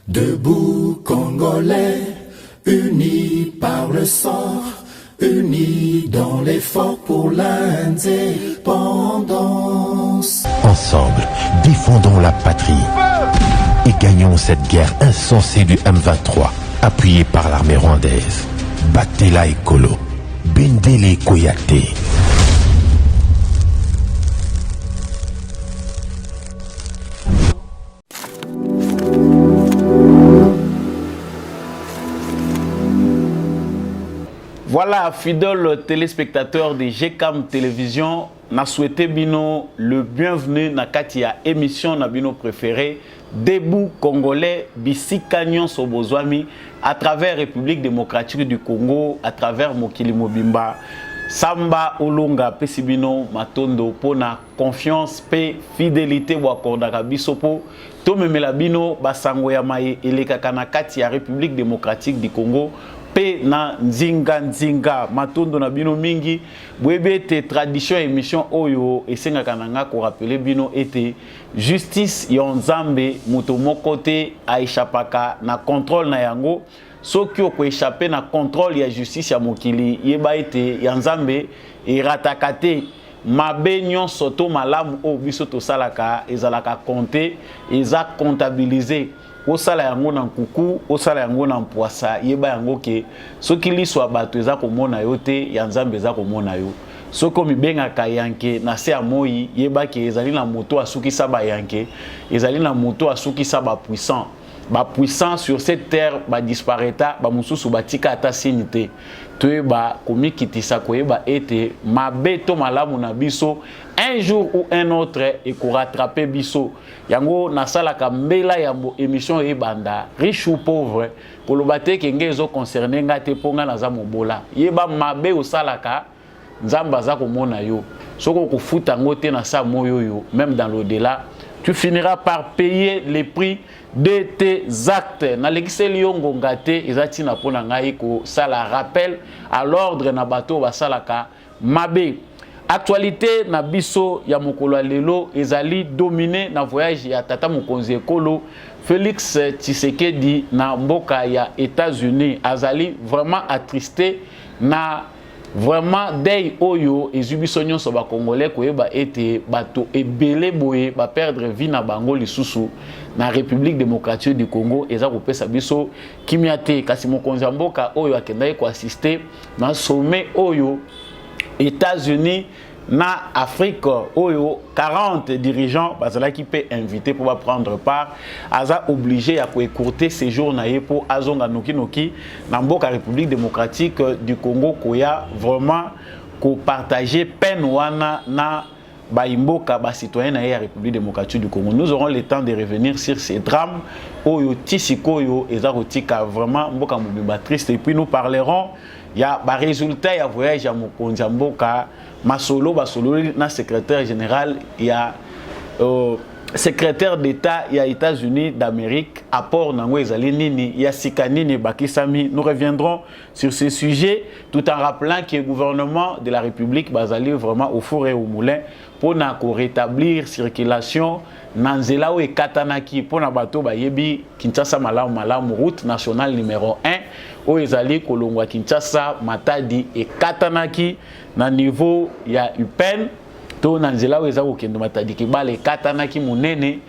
Debout Congolais, unis par le sang, unis dans l'effort pour l'indépendance. Ensemble, défendons la patrie et gagnons cette guerre insensée du M23, appuyée par l'armée rwandaise. Batela Ekolo, Bendele Koyate. Voilà, fidèles téléspectateurs de GCAM Télévision, n'a souhaité bino le bienvenu na katia émission na bino préférée Debout Congolais Bisikagnon Sobozwami à travers République démocratique du Congo, à travers Mokili Mobimba. Samba Olonga Pesibino Matondo pona confiance pe fidélité wa kordaka bisopo to memela bino basango ya maye eleka kana kati ya République démocratique du Congo pe na nzinga matondo na bino mingi bwebe te tradition émission oyo esenga kananga ko rappeler bino ete justice yonzambe muto mokote aishapaka na contrôle na yango soki oko échapper na contrôle ya justice ya mokili yeba ete ya nzambe eratakate mabe nyonso to malamu o biso to salaka ezalaka compter eza comptabiliser osala yango na nkuku osala yango na mpwasa yeba yango ke soki liso bato eza komona yo te ya nzambe eza komona yo soki omibengaka yanke na se ya moi yeba ke ezali na moto asukisa ba yanke ezali na moto asukisa ba puissant sur cette terre ba disparata ba mususu batika ata sinite toyeba komikitisa koyeba ete mabe to malamu na biso un jour ou un autre et ko rattraper biso yango nasalaka mbela ya émission ebanda riche ou pauvre kolobate ke ngezo concerner ngate ponga na za mobola yeba mabe osalaka nzamba za komona yo soko kofuta ngote na sa moyo yo même dans l'au-delà tu finiras par payer les prix de tes actes. Na lekiseli yongo ngate ezati na pona ngai ko sala rappel à l'ordre na bato basalaka mabe. Actualité na biso ya mokolo lelo ezali dominé na voyage ya tata mokonzi ekolo Félix Tshisekedi na mboka ya États-Unis azali vraiment attristé na vraiment dei oyo ezubiso nyonso ba congolais koyeba ete bato ebele boye ba perdre vie na bango lisusu na République démocratique du Congo eza kopesa biso kimiate kasi mokonzi mboka oyo akendai ko assister na sommet oyo États-Unis na Afrique oyo 40 dirigeants bazala qui peut inviter pour prendre part aza obligé à écourter séjour na yepo azonga noki na mboka République démocratique du Congo koya vraiment ko partager peine wana na baimboka ba citoyen na ya République démocratique du Congo. Nous aurons le temps de revenir sur ces drames oyo tisikoyo eza rotika vraiment mboka mobimba triste et puis nous parlerons il y a ba résultat ya voyage ya mokonzi mboka masolo basolo na secrétaire général il y a secrétaire d'État ya États-Unis d'Amérique apport nango ezali nini ya sikanini bakisami. Nous reviendrons sur ce sujet tout en rappelant que le gouvernement de la République bazali vraiment au four et au moulin pour na ko rétablir circulation nanzela o ekatanaki pour na bato bayebi Kinshasa malamu route nationale numéro 1 o ezali kolongwa Kinshasa Matadi ekatanaki na niveau ya UPEN to nanzela o ezali kokendo Matadi kibale ekatanaki munene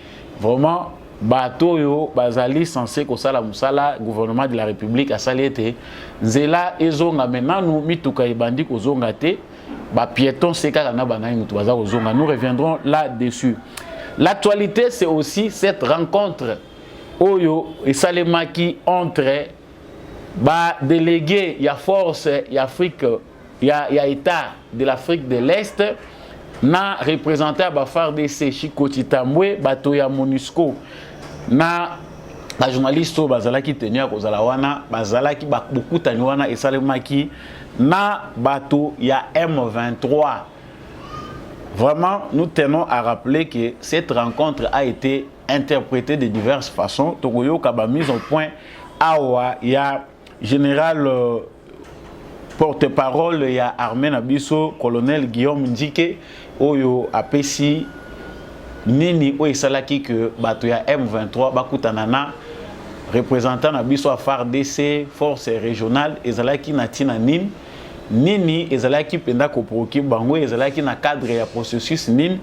vraiment bato yo bazali censé kosala musala gouvernement de la République asali ete nzela ezonga menanu mituka ebandi kozonga te ba piéton seka na banai mutu baza kozonga. Nous reviendrons là-dessus. L'actualité c'est aussi cette rencontre oyo esalemaki entre ba délégué ya force ya Afrique ya état de l'Afrique de l'Est na représenté ba FARDC Chiko Chitambwe bato ya MONUSCO na ba journaliste bazalaki tenir kozala wana bazalaki bakutani wana esalemaki na bato ya M23. Vraiment, nous tenons à rappeler que cette rencontre a été interprétée de diverses façons. Togoyo Kaba mise au point awa ya général porte-parole ya armée nabiso colonel Guillaume Ndike oyo apesi nini o esalaki que bato ya M23 bakutana na représentant na biso à FARDC force régionale ezalaki na tina nini ezalaki penda ko proki bango ezalaki na cadre ya processus nini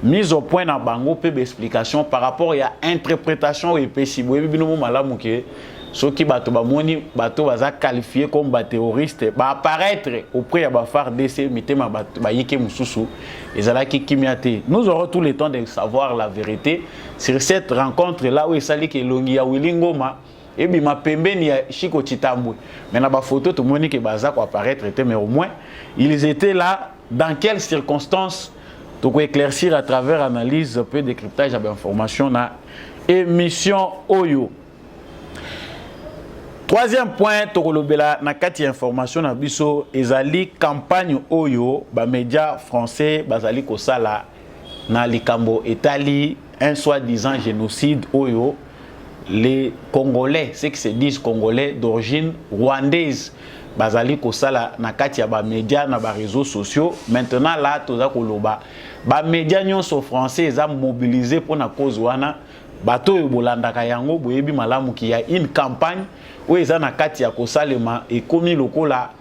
mise au point na bango pe explication par rapport à interprétation et pesibo bino malamu ke soki bato bamoni bato baza qualifié comme ba terroriste ba apparaître auprès ya ba FARDC mitema ba yike mususu ezalaki kimiate. Nous aurons tout le temps de savoir la vérité sur cette rencontre là où esali ke longi ya Wilingoma et bi ma pembeni ya Chiko Chitambwe. Mais na ba photo tout moni ke baza ko apparaître mais au moins ils étaient là dans quelles circonstances. Donc éclaircir à travers analyse peu décryptage d'informations na émission Oyo. Troisième point, tokolobela na kati information na biso ezali campagne Oyo ba médias français bazali kosala na likambo etali un soi-disant génocide Oyo les Congolais, ceux qui se disent Congolais d'origine rwandaise bazali kosala na kati ya ba médias na ba réseaux sociaux. Maintenant là toza koloba ba médias nyonso français eza mobilisé pour na cause wana bato yo bolandaka yango boyebi malamu ki ya une campagne où eza na kati ya kosalema ekomi lokola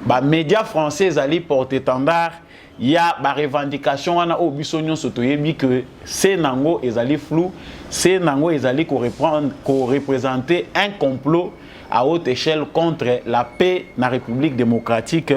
ba médias français ezali porte-étendard ya ba revendication wana o biso nyonso toyebi que c'est nango ezali flou, c'est nango ezali ko représenter un complot à haute échelle contre la paix dans la République démocratique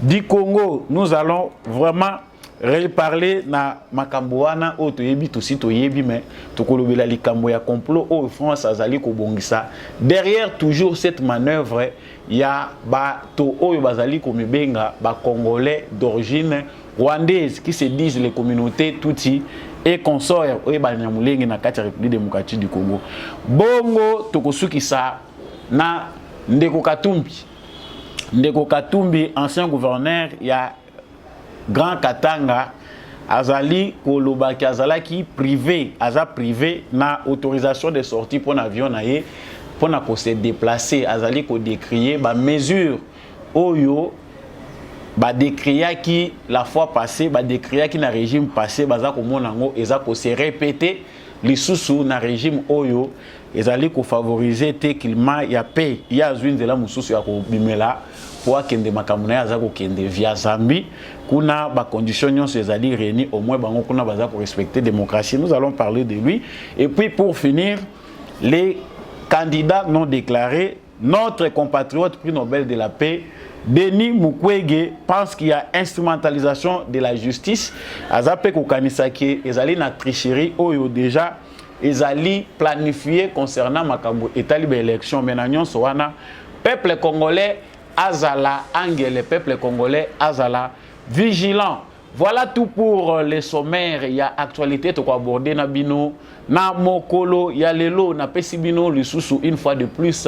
du Congo. Nous allons vraiment reparler na makambo wana o toyebi tosi toyebi mais tokolobela likambo ya complot o France azali ko bongisa. Derrière toujours cette manœuvre ya ba to oyo bazali ko mebenga ba Congolais d'origine rwandaise qui se disent les communautés Tutsi et consorts oyo ba nyamulenge na kati ya République démocratique du Congo. Bongo tokosukisa na Ndeko Katumbi. Ndeko Katumbi, ancien gouverneur, il y a Grand Katanga, azali kolobaki azalaki privé, privé na autorisation de sortie pour l'avion naie pour na ko se déplacer, azali ko décrier ba mesure oyo ba décrier qui la fois passée, ba décrier qui na régime passé baza ko monango eza ko se répéter les sous na régime oyo ezali ko favoriser te climat ya paix ya zwin de la mususu ya ko bimela pour kende makamuna ya zako kende via Zambie kuna ba conditions nyonso ezali réuni au moins bango kuna baza ko respecter démocratie. Nous allons parler de lui et puis pour finir les candidats non déclarés. Notre compatriote prix Nobel de la paix Denis Mukwege pense qu'il y a instrumentalisation de la justice. Azape kokanisaki ezali na tricherie oyo déjà ezali planifié concernant makambo etali ba élection menanyon soana peuple congolais azala angele peuple congolais azala vigilant. Voilà tout pour les sommaires. Il y a actualité to ko aborder na bino na mokolo ya lelo na pesi bino lisusu une fois de plus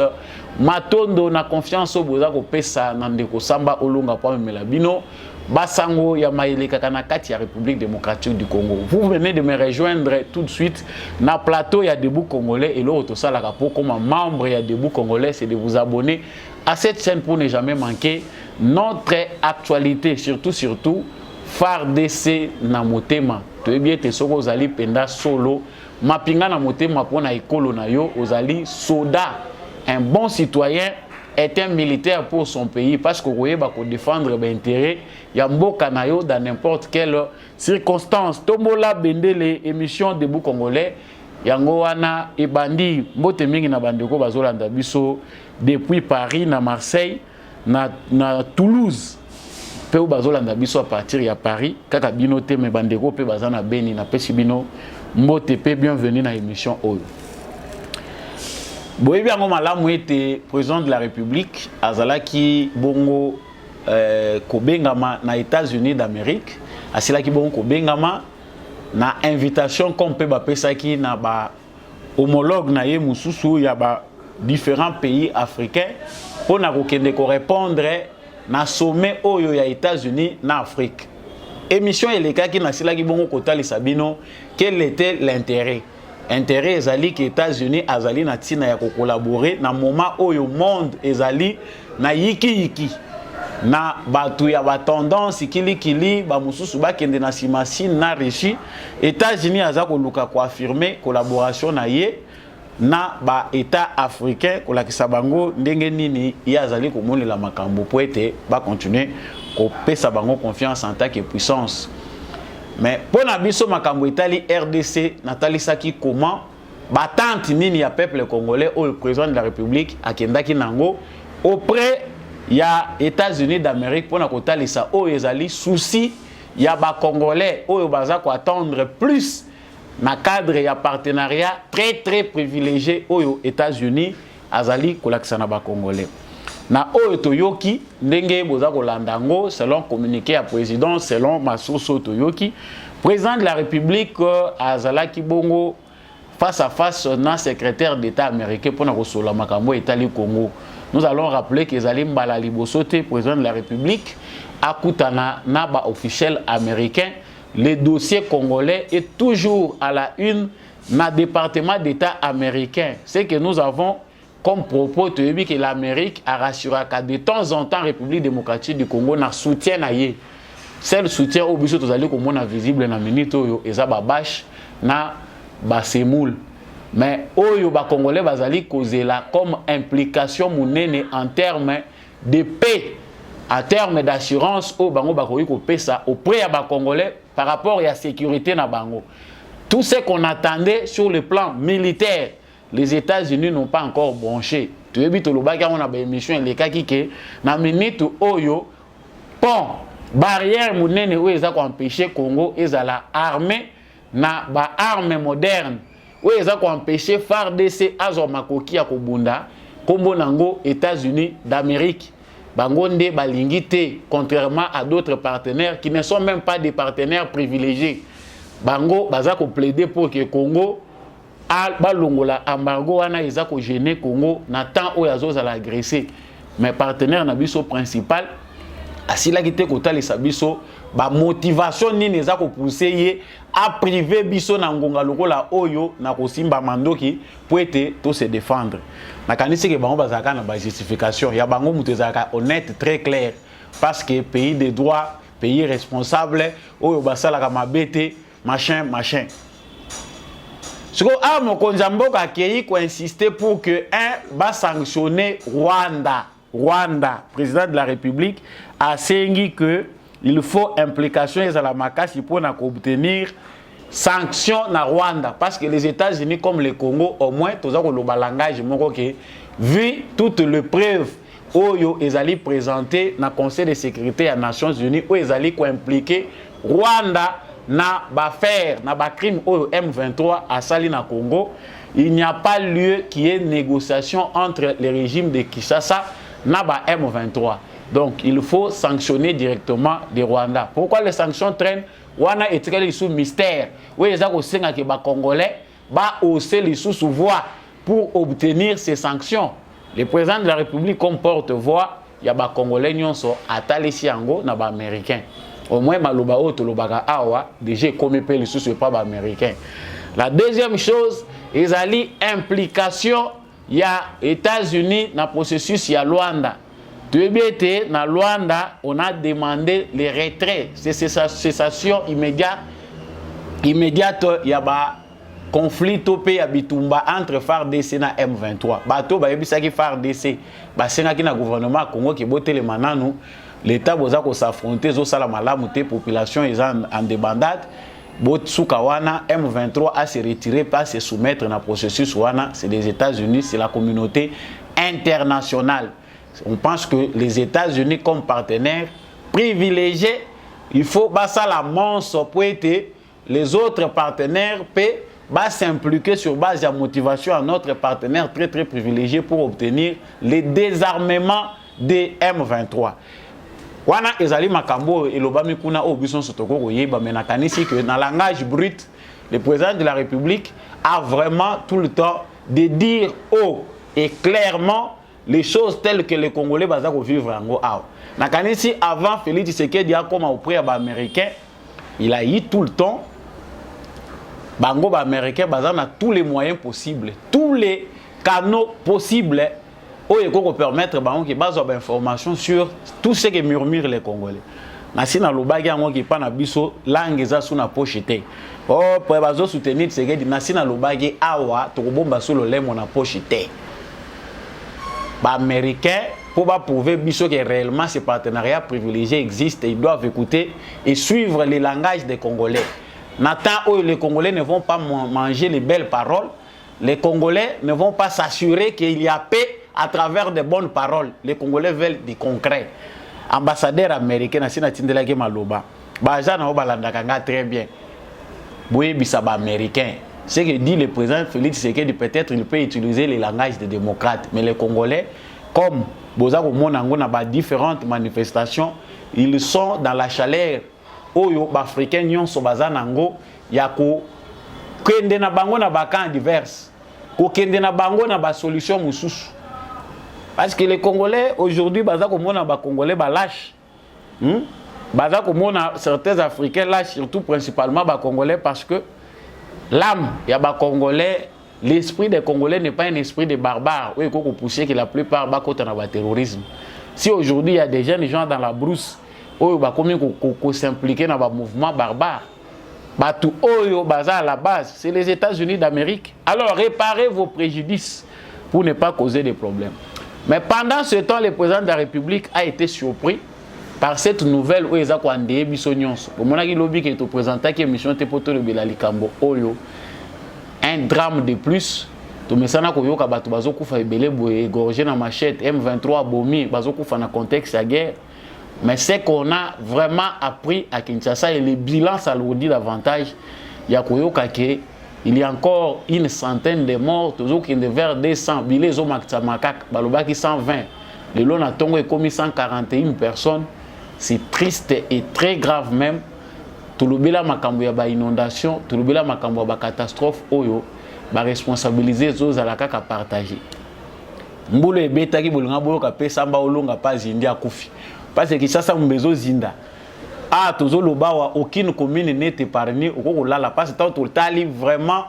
matondo na confiance au boza ko pesa na ndeko samba olonga pa memela bino basango ya maileka kana kati ya République démocratique du Congo. Vous venez de me rejoindre tout de suite na plateau ya Debout Congolais et l'autre ça la pour comme membre ya Debout Congolais c'est de vous abonner à cette chaîne pour ne jamais manquer notre actualité surtout FARDC na motema. Tu es bien te soko ozali penda solo mapinga na motema pona ekolo na yo ozali soda. Un bon citoyen est un militaire pour son pays parce que vous va défendre les intérêts ya mboka na yo dans n'importe quelle circonstance. Tomola bendele émission Debout Congolais yango wana ebandi mbote mingi na bandeko bazolanda biso depuis Paris na Marseille na Toulouse. Pe bazolanda biso à partir ya Paris kaka bino te me bandeko pe bazana beni na pesi bino mbote pe bienvenue na émission oyo. Boyebi yango malamu ete président de la République azalaki bongo kobengama na États-Unis d'Amérique asilaki bongo kobengama na invitation comme pe bapesaki na ba homologue na ye mususu ya ba différents pays africains pour na kokende ko répondre na sommet oyo ya États-Unis na Afrique. Émission elekaki na silaki bongo kotali sabino quel était l'intérêt? Intérêt ezali que États-Unis azali na tina ya collaborer na moment oyo monde ezali na yiki na batu ya ba tendance kili ba mususu ba kende na simasi na Russie. États-Unis aza ko luka ko affirmer collaboration na ye na ba état africain ko la kisabango ndenge nini yazali ko monela makambo po ete ba continuer ko pesa bango confiance en tant que puissance. Mais pour na biso makambo itali RDC natalisaki comment batante nini ya peuple congolais au président de la République akendaki nango auprès ya États-Unis d'Amérique pour na kotalisa o ezali souci ya ba congolais oyo baza ko attendre plus na cadre ya partenariat très privilégié aux États-Unis azali kolakisa na ba congolais na oyo toyoki ndenge boza kolandango selon communiqué à président selon Masoso Toyoki président de la République azalaki bongo face à face na secrétaire d'État américain pour na kosola makambo Itali Congo. Nous allons rappeler que ezali mbala libosote président de la République akutana na ba officiel américain. Le dossier congolais est toujours à la une dans le département d'État américain. C'est que nous avons comme propos que l'Amérique a rassuré qu'à de temps en temps, la République démocratique du Congo n'a soutien à yé. C'est le soutien au but de la visible dans la minute et ça babache na basemoul. Mais oyo ba Congolais bazali causer là comme implication monene en termes de paix, en termes d'assurance au bango bakoyi ko pesa auprès ya ba Congolais par rapport à la sécurité na bango. Tout ce qu'on attendait sur le plan militaire, les États-Unis n'ont pas encore branché. Tu veux dire que on a une émission les cas qui na minute oyo pont barrière monene où ils ont empêché Congo ils ont la armée na ba arme moderne où ils ont empêché FARDC azomakoki ya kobunda kombo nango États-Unis d'Amérique. Bangonde balingité contrairement à d'autres partenaires qui ne sont même pas des partenaires privilégiés. Bango baza ko plaider pour que Congo balongola embargo wana eza ko gêner Congo na temps où yazo za la agresser. Mais partenaire na biso principal asila kité kota les sabiso ba motivation nini eza ko pousser ye à priver biso na ngonga lokola oyo na ko simba mandoki pour être tout se défendre. Na kanisi ke bango bazaka na ba justification ya bango mutezaka honnête très clair parce que pays de droit, pays responsable oyo basala ka mabete machin. Ce que Armo Konzamboka a ko insister pour que va sanctionner Rwanda, président de la République, a sengi que il faut implication à la makasi pour obtenir sanctions na Rwanda parce que les États-Unis comme le Congo au moins tous le langage vu toutes les preuves oyo ezali présenté na Conseil de sécurité des Nations Unies où ezali ko impliquer Rwanda na ba faire na ba crime oyo M23 à Sali na Congo, il n'y a pas lieu qu'il y ait négociation entre les régimes de Kinshasa na ba M23. Donc il faut sanctionner directement les Rwandais. Pourquoi les sanctions traînent? Wana est sous mystère. Oui, les Congolais qui ba Congolais ba hausser les sous-voix pour obtenir ces sanctions. Le président de la République comme porte-voix, il y a ba Congolais nyonso atali siango na ba américain. Au moins maloba o to lobaka awa déjà comme pe les sous pas ba américain. La deuxième chose, ils ali implication il y a États-Unis dans processus il y a Luanda. TBT dans Luanda, on a demandé les retraits, c'est cessation immédiate il y a ba conflit topé à Bitumba entre FARDC et M23. Bato ba yebisaki FARDC, ba senaki na gouvernement Congo qui boté les mananu, l'état boza ko s'affronter zo sala malamu te population ils en débandade. Botsuka wana M23 a se retiré pas se soumettre dans le processus wana, c'est les États-Unis, c'est la communauté internationale. On pense que les États-Unis comme partenaires privilégiés, il faut basa la manche pour être les autres partenaires peut s'impliquer sur base de motivation à notre partenaire très privilégié pour obtenir le désarmement des M23. Wana ezali makambo elobami kuna obison sotoko koyeba menakanisi que dans langage brut le président de la République a vraiment tout le temps de dire haut et clairement les choses telles que les Congolais baza ko vivre en awa. Nakanisi avant Félix Tshisekedi a comme auprès à américain, il a eu tout le temps bango américain baza na tous les moyens possibles, tous les canaux possibles où il faut permettre bango qui base d'informations sur tout ce que murmurent les Congolais. Nasina lobaki yango ki pa na biso langue eza sous na poche te. Oh pour bazo soutenir Tshisekedi nasina lobaki awa to bomba solo lemo na poche te. Ba américain pour prouver biso que réellement ces partenariats privilégiés existent, ils doivent écouter et suivre les langages des Congolais. Nathan où les Congolais ne vont pas manger les belles paroles, les Congolais ne vont pas s'assurer qu'il y a paix à travers de bonnes paroles. Les Congolais veulent du concret. Ambassadeur américain nasina tindela ke maloba baza na obalanda kanga très bien boye bisaba américain ce que dit le président Félix Tshisekedi peut-être il peut utiliser les langages des démocrates mais les Congolais comme boza ko mona ngo na ba différentes manifestations ils sont dans la chaleur oyo ba africains nyonso baza nango ya ko kende na bango na ba camps divers ko kende na bango na ba solution mususu. Parce que les Congolais, aujourd'hui, les Congolais lâchent. Certains Africains lâchent, surtout principalement les Congolais, parce que l'âme, il y a des Congolais, l'esprit des Congolais n'est pas un esprit de barbares. Oui, il faut pousser que la plupart sont dans le terrorisme. Si aujourd'hui, il y a des jeunes gens dans la brousse, qui s'impliquent dans le mouvement barbare, à la base, c'est les États-Unis d'Amérique. Alors, réparez vos préjudices pour ne pas causer des problèmes. Mais pendant ce temps, le président de la République a été surpris par cette nouvelle où ils ont andé bisonyons. Au moment où il a présenté que mission Tepoto de Belalikambo Oyo, un drame de plus. Tout le monde a dit que bato bazo kufa ebele boye égorgé na machette M23 bomi bazo kufa na contexte de guerre. Mais ce qu'on a vraiment appris à Kinshasa et le bilan s'alourdit davantage. Il y a il y a encore une centaine de morts, toujours qui est vers 200. Bilé zo maktamakak, balobaki 120. Le long a tongo est commis 141 personnes. C'est triste et très grave même. Tout le bila makambo ya ba inondation, tout le bila makambo ya ba catastrophe oyo, ba responsabiliser zo za la kaka partager. Mbule beta ki bolunga boyo ka pesa mba olonga pas zindi akufi. Parce que ça mbezo zinda. Ah, toujours le bawa, aucune commune n'est épargnée. Au là, la passe tant tout tali vraiment.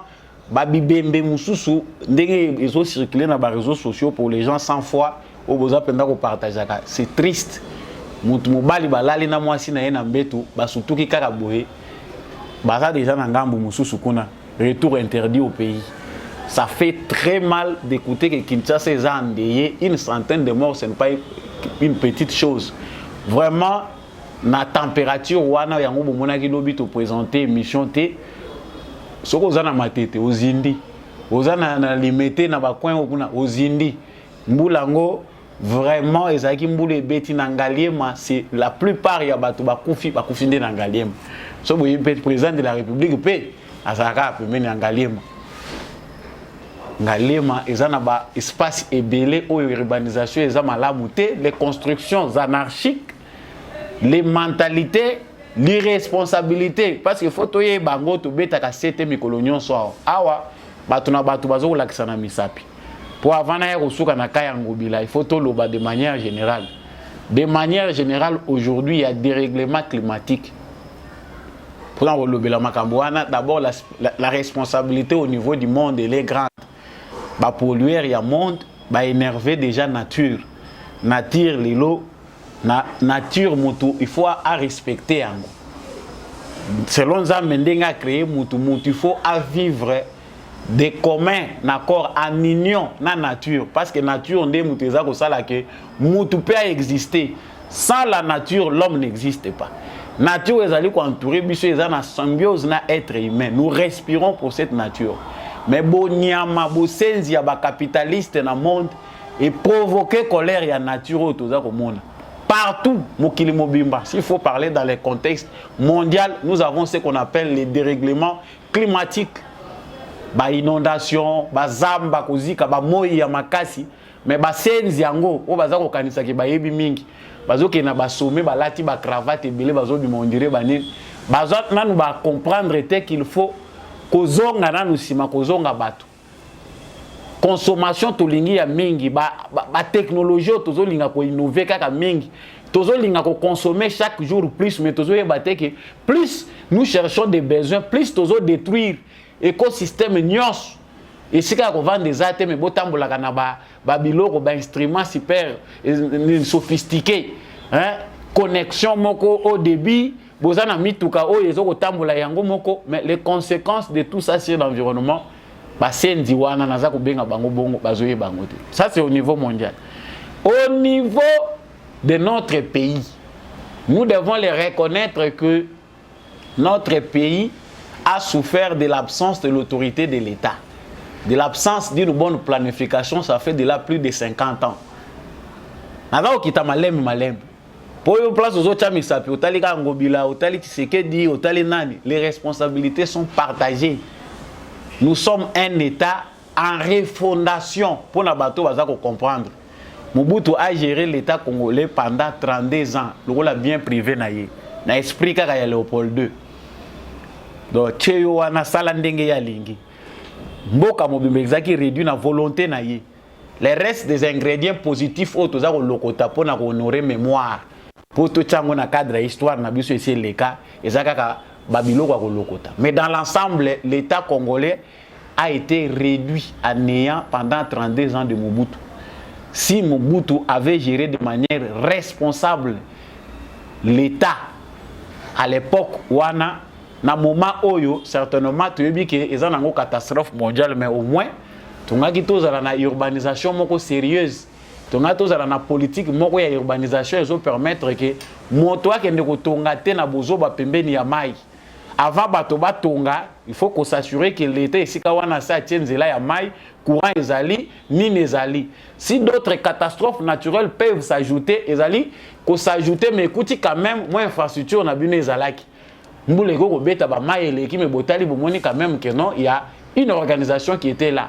Babi bembe mususu, ndenge ils ont circulé dans les réseaux sociaux pour les gens sans foi. Au besoin pendant qu'on partage. C'est triste. Mutmobali balali na mwasi na yena mbetu, basutu ki karaboé. Baza déjà na ngambu mususu kuna. Retour interdit au pays. Ça fait très mal d'écouter que Kinshasa est endeuillé. Une centaine de morts, ce n'est pas une petite chose. Vraiment. Na température wana yango bomona ki lobi to présenter mission té soko za na matete ozindi oza na limité na ba coin okuna ozindi mbulango vraiment ezaki mbule beti na ngaliema c'est la plupart ya bato bakufi nde na ngaliema so boye président de la République pe azaka pemeni na ngaliema eza na ba espace ebele o urbanisation eza malamu te les constructions anarchiques les mentalités, l'irresponsabilité. Parce qu'il faut que bango to beta ka sete mikolonyon so awa batuna batu bazo la kisana misapi. Pour avant na yosuka na kaya ngobila, il faut to loba de manière générale. De manière générale aujourd'hui, il y a des règlements climatiques. Pour l'obela makamboana, d'abord la responsabilité au niveau du monde elle est grande. Ba polluer il y a monde, ba énerver déjà nature. Nature lilo na nature mutu il faut à respecter ango. Selon ça mendenga créer mutu il faut à vivre des communs d'accord en union na nature parce que nature ndé mutu eza ko sala que mutu peut exister sans la nature l'homme n'existe pas. Nature ezali ko entourer biso eza na symbiose na être humain. Nous respirons pour cette nature. Mais bo nyama bo senzi ya ba capitaliste na monde et provoquer colère ya nature toza ko mona. Partout, s'il faut parler dans les contextes mondiaux, nous avons ce qu'on appelle les dérèglements climatiques. Ba inondation, ba zamba kozika, ba moyi ya makasi, mais ba senzi yango, o baza ko kanisa ki ba yebi mingi. Bazo ke na ba sommet, ba lati ba cravate ebele bazo bi mondire ba nini. Bazo nanu ba comprendre te qu'il faut kozonga nanu sima kozonga bato. Consommation tolingi ya mingi ba technologie tozo linga ko innover kaka mingi tozo linga ko consommer chaque jour plus mais tozo yebate que plus nous cherchons des besoins plus tozo détruire écosystème nyos et c'est quand on vend des items mais botambola kana ba biloko ba instruments super sophistiqués hein connexion moko au débit, bozana mituka o ezoko tambola yango moko, mais les conséquences de tout ça sur l'environnement, basendi wana naza ko benga bango bongo bazoye bango te. Ça c'est au niveau mondial. Au niveau de notre pays, nous devons les reconnaître que notre pays a souffert de l'absence de l'autorité de l'État, de l'absence d'une bonne planification. Ça fait de là plus de 50 ans. Naza okita malem. Pour une place aux autres misapi, otali Ngobila, otali Tshisekedi, otali nani, les responsabilités sont partagées. Nous sommes un État en refondation pour na bateau bazako comprendre. Mobutu a géré l'État congolais pendant 32 ans. Le rôle a bien privé naïe. Na expliqué à Léopold II. Donc Tcheyo wana sala ndenge ya lingi. Mboka mobimba exaki réduit na volonté naïe. Les restes des ingrédients positifs autres za ko lokota pour na honorer mémoire. Pour tout chango na cadre histoire na biso ici les cas ezaka ka babilo ko lokota. Mais dans l'ensemble, l'État congolais a été réduit à néant pendant 32 ans de Mobutu. Si Mobutu avait géré de manière responsable l'État à l'époque wana na moment oyo certainement tu yebi que ezana ngo catastrophe mondiale, mais au moins tunga kitozala na urbanisation moko sérieuse, tunga tozala na politique moko ya urbanisation ezo permettre que moto akende ko tonga te na bozo ba pembeni ya mai. Avant bato batonga, il faut qu'on s'assure que l'État ici kawana sa tienzela ya mai, courant ezali, mine ezali. Si d'autres catastrophes naturelles peuvent s'ajouter, ezali ko s'ajouter, mais écoutez quand même moins infrastructure na bino ezalaki. Mboule ko beta ba mai eleki me botali bomoni quand même que non, il y a une organisation qui était là.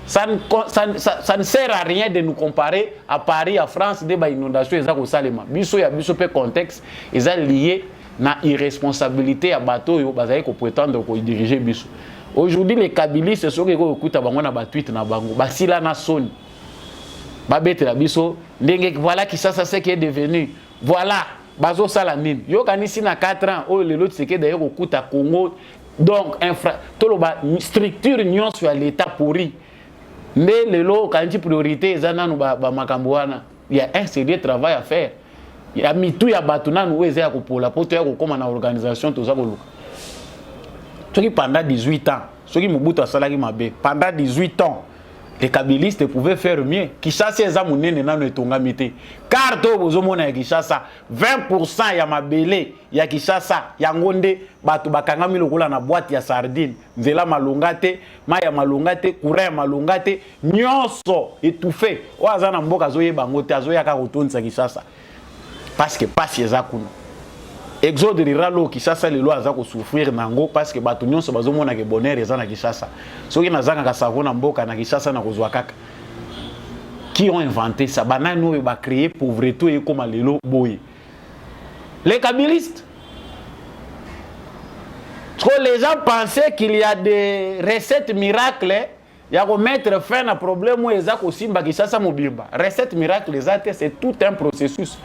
Ça ne sert à rien de nous comparer à Paris, à France, des inondations ezako salema. Biso ya biso pe contexte ezali lié na irresponsabilité à bateau yo bazali ko prétendre ko diriger biso. Aujourd'hui les kabilistes ceux qui ko kuta bango na ba tweet na bango basila na soni ba bete la biso ndenge voilà qui ça c'est qui est devenu voilà bazo sala nini yo kanisi na 4 ans o le lot c'est que d'ailleurs ko kuta Congo donc toloba structure union sur l'état pourri mais le lot kanti priorité ezana no ba makambo wana il y a un sérieux travail à faire. Il y a mis tout ya batuna nous ezaya ko pola poto ya ko koma na organisation to za ko luka. Ceux qui pendant 18 ans, ceux qui Mobutu asalaki mabe, pendant 18 ans, les kabilistes pouvaient faire mieux. Kishasa eza munene nano etonga mité. Car to bozomona ya Kishasa, 20% ya mabele ya Kishasa, ya ngonde batu bakangami lokola na boîte ya sardine, nzela malongate, maya malongate, courant malongate, nyonso étouffé. Oaza na mboka zoyeba ngote azoyaka kotonisa Kishasa. Parce que pas si ezakuna exode riralo Kishasa lelo azako souffrir nango parce que bato nyonso bazomona ke bonheur ezana Kishasa soki nazanga ka savona mboka na Kishasa na kozwa kaka qui ont inventé ça banano ba créer pauvreté et comme lelo boy les kabilistes. Trop les gens pensaient qu'il y a des recettes miracles ya ko mettre fin à problème ezako simba Kishasa mobimba recette miracle c'est tout un processus.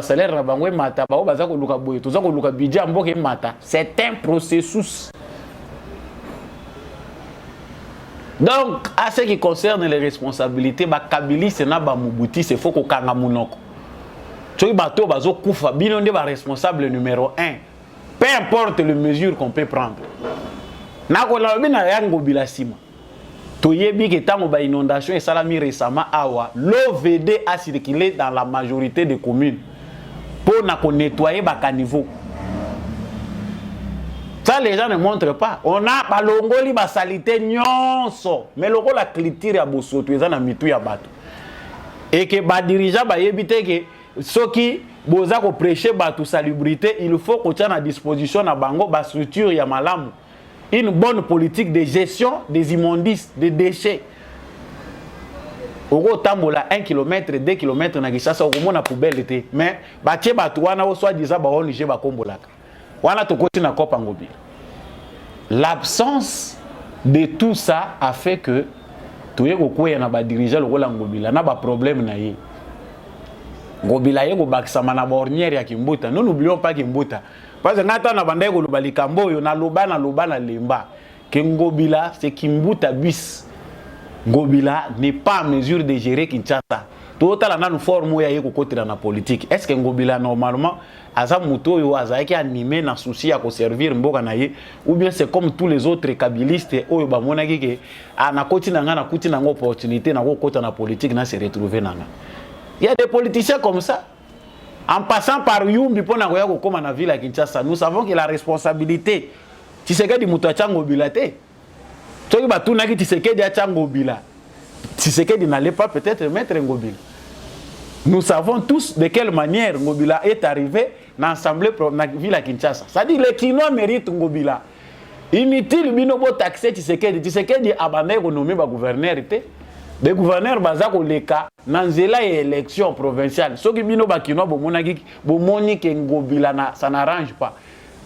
Salaire mata budget mata. C'est un processus. Donc, à ce qui concerne les responsabilités, Kabili sena ba Mobutu, c'est faut ko kanga munoko. Tsoki bato bazo kufa bino nde ba responsable numéro 1. Peu importe les mesures qu'on peut prendre. Na ko la bina yango bilasima. Toyebi que tant ba inondation et salami récemment awa l'OVD a circulé dans la majorité des communes pour nettoyer ba caniveau. Ça les gens ne montrent pas. On a balongoli ba salité nyonso mais loko la culture ya bosoto ezana mitu ya bato. Et que ba dirigeant ba yebite que ceux qui boza ko prêcher bato salubrité, il faut qu'on tienne à disposition na bango ba structure ya malamu. Une bonne politique de gestion des immondices, des déchets. Oko tambola 1 km, 2 km na Kishasa oko na poubelle te. Mais batie batu wana o soit disant ba onige ba kombolaka. Wana to koti na kopa ngobila. L'absence de tout ça a fait que toye ko kwea na ba dirigeant lokola ngobila na ba problème na ye. Ngobila ye ko bakisama na ba ornière ya Kimbuta. Nous n'oublions pas Kimbuta. Parce que ngata na bandai ko lobali kambo yo na loba na lemba que Ngobila c'est Kimbuta bis. Ngobila n'est pas en mesure de gérer Kinshasa. Total na nous forme ya yeko côté dans la politique. Est-ce que Ngobila normalement aza muto yo aza qui animé na souci à servir mboka na ye ou bien c'est comme tous les autres kabilistes oyo ba mona kike na koti na ngana kuti na opportunité na kota na politique na se retrouver nanga. Il y a des politiciens comme ça. En passant par Yumbi pour na koya ko koma na ville à Kinshasa, nous savons que la responsabilité Tshisekedi muto chango bilate. Toki ba tuna ki Tshisekedi a chango bila. Tshisekedi n'allait pas peut-être mettre Ngobila. Nous savons tous de quelle manière Ngobila est arrivé dans l'Assemblée dans la ville à Kinshasa. C'est-à-dire que les Kinois méritent Ngobila. Inutile binobo taxer Tshisekedi. Tshisekedi abandonné ko nommer ba gouverneur té. Les gouverneurs bazako leka nanzela élection provinciale. Soki bino ba Kinois bomonaki bomoni ke Ngobila na ça n'arrange pas.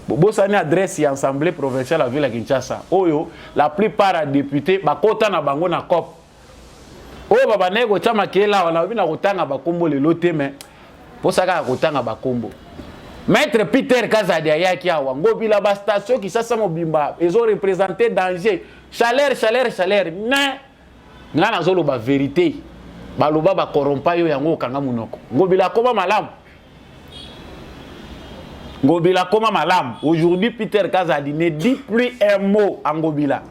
Bosani adresse à l'Assemblée provinciale à la ville à Kinshasa. Oyo la plupart des députés bakota na bango na COP. Oyo baba nego chama kela wana bina kutanga bakombo le lote mais posaka kutanga bakombo. Maître Peter Kazadi ayaki awa Ngobila ba station qui sasa mobimba ils ont représenté danger chaleur mais ngana zolo ba vérité baloba ba corrompa yo yango kanga munoko Ngobila koma malamu. Ngobila koma malamu. Aujourd'hui Peter Kazadi ne dit plus un mot en Ngobila.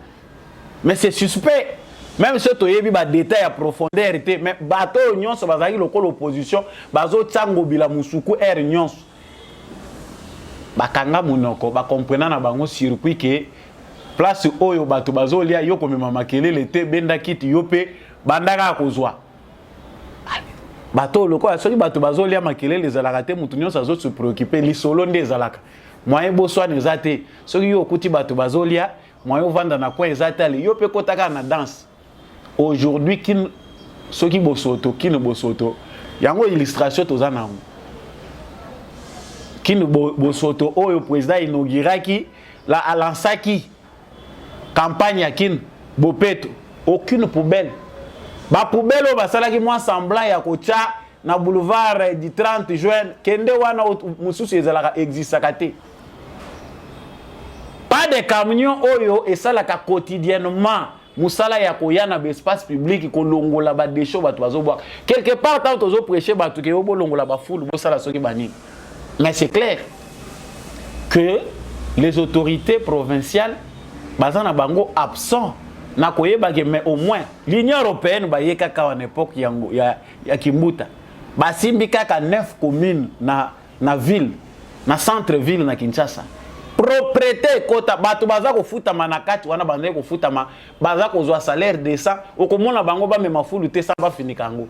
Mais c'est suspect. Même si tu as des détails à profondeur, mais bateau union ça va l'opposition, bazo tsango bila musuku er union. Bakanga munoko, ba comprenant na bango circuit que place oyo bato bazo lia yo comme mama kele l'été benda kit yope bandaka kozwa. Bateau loko soki bato bazo lia makele les alakate mutunyo ça zo se préoccuper li solo ndé alaka. Moyen boso nezate, soki yo kuti bato bazo lia, moyen vanda na kwa ezate ali yo pe kotaka na danse. Aujourd'hui, ceux qui bosoto, qui ne bosoto, il y a une illustration aux années. Qui ne bosoto, le président inauguraki, la alansaki, campagne à kin, bopeto, aucune poubelle. Ba poubelle au basala qui moi semblant ya kocha na boulevard du 30 juin, kende wana mususu ezalaka existakate. Pas de camions oyo et ça la quotidiennement. Musala ya koyana ba espace public ko longola ba décho ba tozo boire quelque part tant tozo prêcher ba to ke obo longola ba foule bo sala soki bani. Mais c'est clair que les autorités provinciales bazana bango absent na koyeba ke mais au moins l'Union européenne ba yeka ka en époque ya Kimbuta ba simbi kaka 9 communes na ville na centre ville na Kinshasa. Propriété kota bato baza ko futa manakati wana bande ko futa ma baza ko zwa salaire décent okomona bango ba mema fulu te sa ba finikango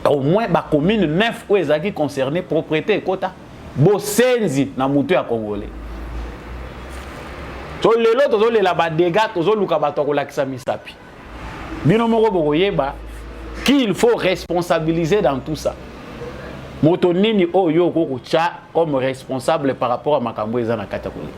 au moins ba commune 9 ou ezaki concerné propriété kota bosenzi na mutu ya congolais to lelo tozo lela ba dégâts tozo luka bato ko lakisa misapi bino moko bokoyeba qu'il faut responsabiliser dans tout ça. Motonini oyo kokucha comme responsable par rapport à Makambo ezana katakolika.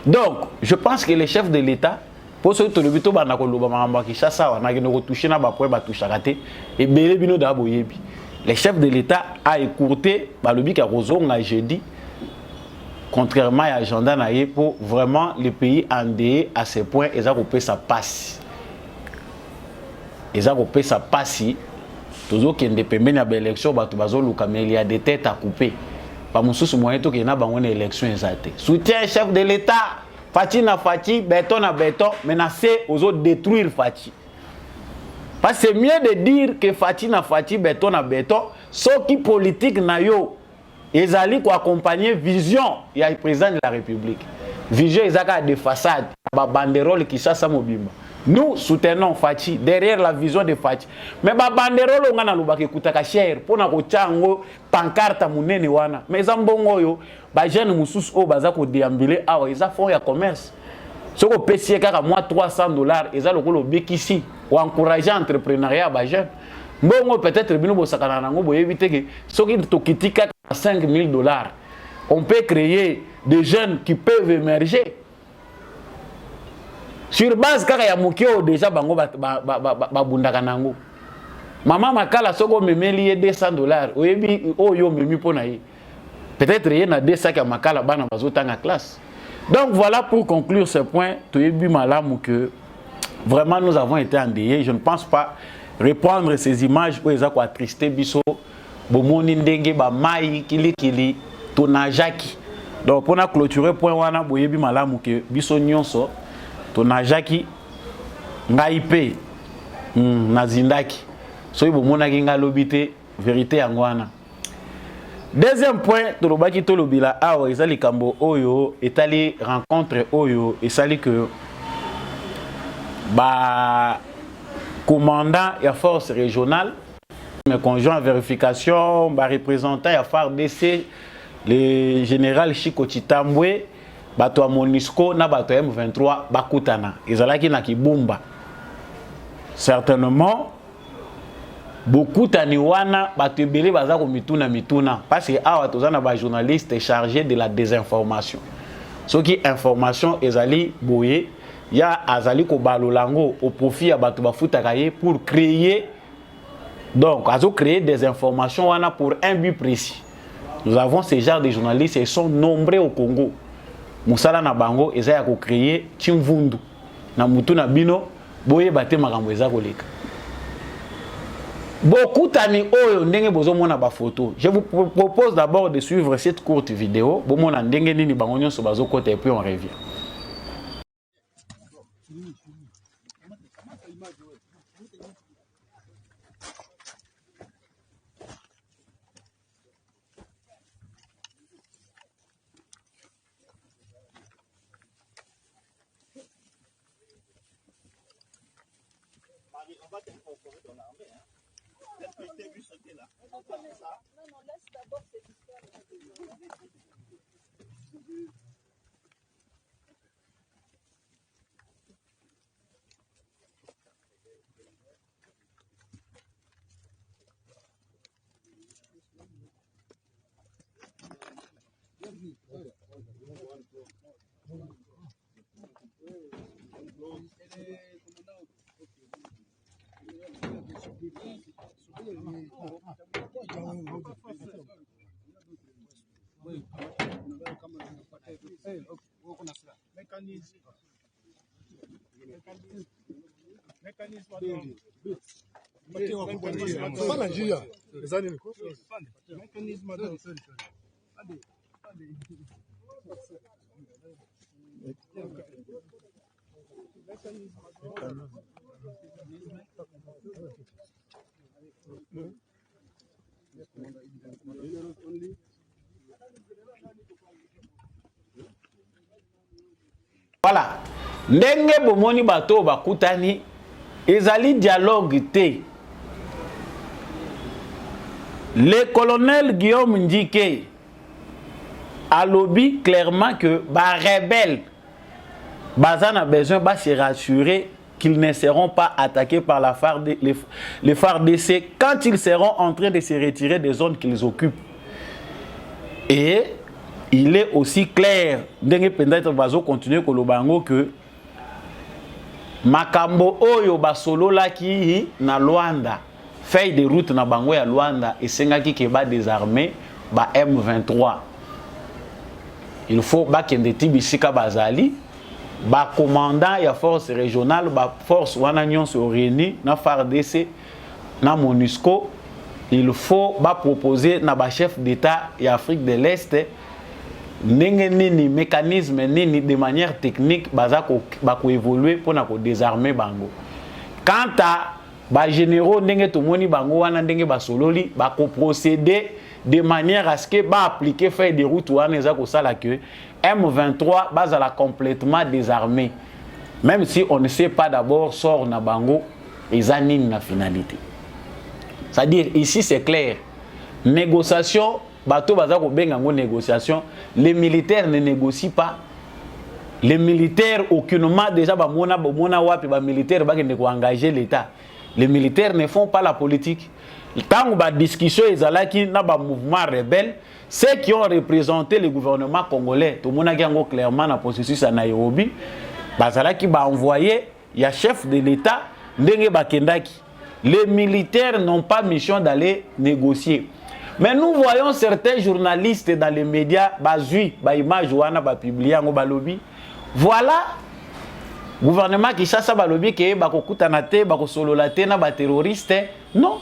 Donc, je pense que les chefs de l'État pour ce que le bito bana ko loba Makambo Kinshasa wana ko toucher na ba point ba touchaka te et belé bino da boyebi. Les chefs de l'État a écourté ba lobi ka rozonga jeudi contrairement à agenda na ye pour vraiment le pays endeuillé à ce point ezako pe sa passe. Ezako pe sa passe. Toujours qu'il y a des pembeni à l'élection, il y a des têtes à couper. Pas mon souci moyen qu'il y a une élection exacte. Soutien chef de l'État, Fati na Fati, béton na béton, menacé aux autres détruire Fati. Parce que c'est mieux de dire que Fati na Fati, béton na béton, ceux qui politique na yo, ils allaient accompagner vision, il y a le président de la République. Vision, ils ont des façades, des banderoles qui chassent Mobimba. Nous soutenons Fati derrière la vision de Fati. Mais ba banderole ngana lubaki kutaka cher pona ko chango pancarte munene wana. Mais zambongo yo ba jeune mususu o baza ko déambuler awa ils font ya commerce. Soko pesier kaka moi $300 eza lokolo bekisi ou encourager entrepreneuriat ba jeune. Mbongo peut-être bino bo sakana nango bo éviter que soki tokitika $5,000. On peut créer des jeunes qui peuvent émerger. Sur base kaka ya mukio déjà bango babundaka nango. Maman makala soko memeli $200. Oyebi oyo memi pona yi. Peut-être y na 2 sacs à makala bana bazotanga classe. Donc voilà pour conclure ce point, toyebi malamu que vraiment nous avons été endeuillés. Je ne pense pas reprendre ces images où ils ont attristé biso bomoni ndenge ba mai kili tonajaki. Donc pour na clôturer point wana boyebi malamu ke biso nyonso tonajaki ngai pe nazindaki so bomona kinga lobité vérité yangwana. Deuxième point tolobaki tolobila awa ezali kambo oyo etali rencontre oyo esali que ba commandant ya force régionale, mes conjoints en vérification, ba représentant ya FARDC, le général Chiko Chitambwe, bato ya MONUSCO na bato ya M23 bakutana. Ezalaki na kibumba. Certainement beaucoup tani wana bato ebele baza ko mituna parce que awa tozana ba journaliste chargé de la désinformation. Ce qui information ezali boye ya azali ko balolango au profit ya bato bafutaka ye pour créer, donc azo créer des informations wana pour un but précis. Nous avons ces genres de journalistes, ils sont nombreux au Congo. Musala na bango eza ya ko créer chimvundu na mutu na bino boye bate makambo eza koleka. Beaucoup tani oyo ndenge bozo mona ba photo. Je vous propose d'abord de suivre cette courte vidéo. Bo mona ndenge nini bango nyonso bazo kota et puis on revient. Voilà. Ndenge bomoni bato bakutani ezali dialogue te. Le colonel Guillaume Ndike a lobby clairement que les rebelles ont besoin de se rassurer qu'ils ne seront pas attaqués par les FARDC quand ils seront en train de se retirer des zones qu'ils occupent. Et il est aussi clair, peut-être continuer que Makambo Oyo Basolo Laki na Luanda, feuille de route na Bango ya Luanda et Sengaki Keba désarmé ba M23. Il faut bakende tibisika bazali, ba commandant ya force régionale, ba force wana nyonso réuni na FARDC na MONUSCO. Il faut ba proposer na ba chef d'état ya Afrique de l'Est nini mécanisme nini de manière technique bazako bako évoluer pour na ko désarmer bango. Quant à ba généraux ndenge tomoni bango wana ndenge basololi bako procéder de manière à ce que ba appliquer feuille de route wana ezako sala que M23 bazala complètement désarmé. Même si on ne sait pas d'abord sort na bango ezanine na finalité. C'est-à-dire ici c'est clair. Négociation bateau bazako bengango négociation, les militaires ne négocient pas. Les militaires aucunement déjà bamona wapi ba militaire ba kende ko engager l'état. Les militaires ne font pas la politique. Quand ba discussion ezalaki na ba mouvement rebelle, ceux qui ont représenté le gouvernement congolais, tout mona gango clairement na processus à Nairobi, bazalaki ba envoyé ya chef de l'état ndenge bakendaki. Les militaires n'ont pas mission d'aller négocier. Mais nous voyons certains journalistes dans les médias, bazui, ba image wana ba publier ngo balobi. Voilà Gouvernement qui chasse ba lobby ke ba kokutana te ba kosolola te na ba terroriste. Non.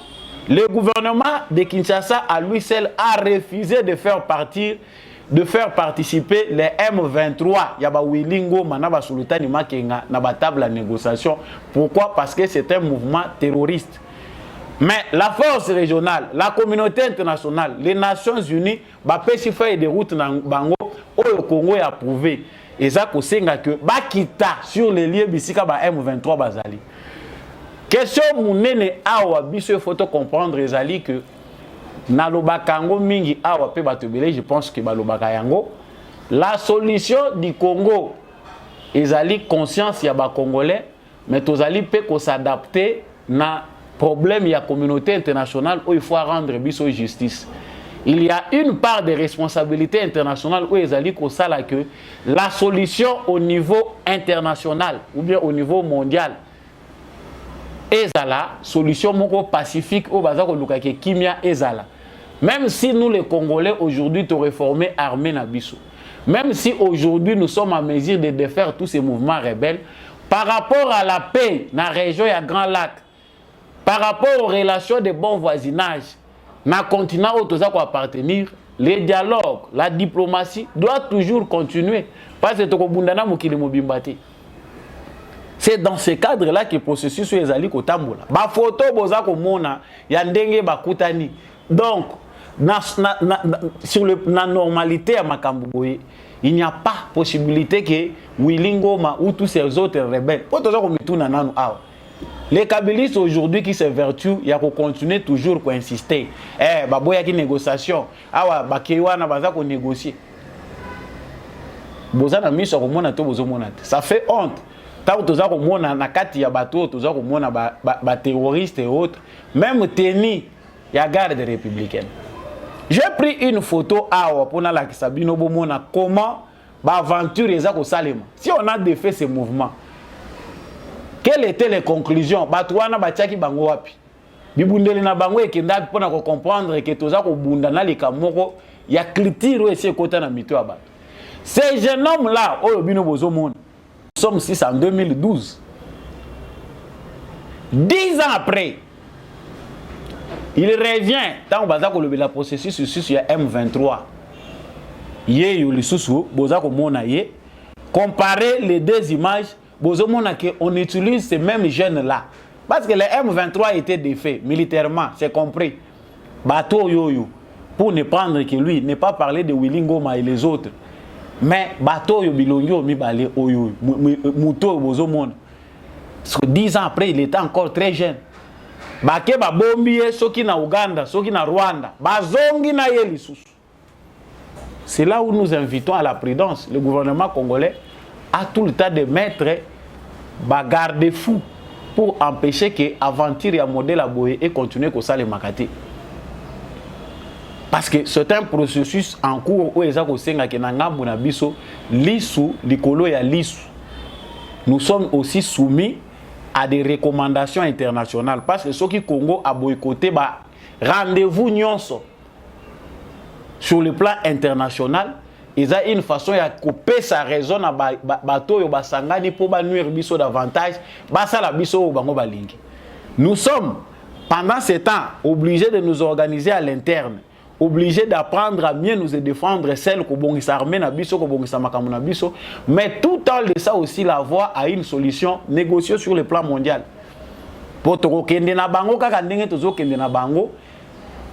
Le gouvernement de Kinshasa à lui seul a refusé de faire participer les M23. Il y a ba Wilingo mana ba Sultani Makenga na ba table de négociation. Pourquoi? Parce que c'est un mouvement terroriste. Mais la force régionale, la communauté internationale, les Nations Unies, ba pesi faire des routes na bango au Congo est approuvé. Et ça ko senga que ba kita sur les lieux bisika ba M23 bazali. Question munene awa biso faut comprendre ezali que na lobakango mingi awa pe batobele, je pense que ba lobaka yango la solution du Congo ezali conscience ya ba congolais mais tozali pe ko s'adapter na problème ya communauté internationale où il faut rendre biso justice. Il y a une part de responsabilité internationale où ezali ko sala que la solution au niveau international ou bien au niveau mondial ezala solution moko pacifique au bazako lukake kimia ezala. Même si nous les Congolais aujourd'hui te réformer armée na biso. Même si aujourd'hui nous sommes en mesure de défaire tous ces mouvements rebelles par rapport à la paix dans la région ya Grand Lac, par rapport aux relations de bon voisinage dans le continent où nous appartenir, les dialogues, la diplomatie doivent toujours continuer parce que tokobundana mokili mobimbati. C'est dans ce cadre-là que le processus est allé au Tambola. Ba photo boza ko mona ya ndenge bakutani. Donc sur la normalité à Makamboye, il n'y a pas possibilité que Wilingoma ou tous ces autres rebelles. Les kabylistes aujourd'hui qui s'évertuent, il y a qu'on continue toujours à insister. Baboya qui négociation, awa bakewana baza ko négocier. Boza na miso ko mona to bozo mona. Ça fait honte. Tant que tu mona na kati ya bateau, tu as mona ba terroristes et autres, même teni ya garde républicaine. J'ai pris une photo pour la Sabino Bomona comment ba aventure ezako salema. Si on a défait ces mouvements, quelles étaient les conclusions? Batouana batiaki bango wapi? Bibundeli na bango ekenda pona ko comprendre que toza ko bunda na lika moko ya culture ese kota na mito ya bato. Ces jeunes hommes là, oyo bino bozo mona. Nous sommes ici en 2012. 10 ans après, il revient dans le processus sur M23. Comparer les deux images, on utilise ces mêmes jeunes-là. Parce que les M23 étaient défaits militairement, c'est compris. Bateau yoyo, pour ne prendre que lui, ne pas parler de Willingoma et les autres. Mais bateau yo bilongo mi balé oyo muto bozo mon. 10 ans après, il était encore très jeune. Bake ba bombié soki na Uganda, soki na Rwanda, bazongi na ye lisusu. C'est là où nous invitons à la prudence. Le gouvernement congolais a tout le temps de mettre ba garde-fou pour empêcher que aventure ya modèle aboye et continuer comme ça les makati. Parce que c'est un processus en cours où nous sommes aussi soumis à des recommandations internationales. Parce que ceux qui Congo a boycotté, rendez-vous nyonso sur le plan international, ils ont une façon de couper sa raison à bateau basangani pour nuire biso davantage, basala biso bango balingi. Nous sommes pendant ce temps obligés de nous organiser à l'interne. Obligé d'apprendre à mieux nous défendre celles qui ont armé na biso, qui ont na biso, mais tout en laissant aussi la voie à une solution négociée sur le plan mondial. Pour kende na bango kaka ndenge tozo kende na bango,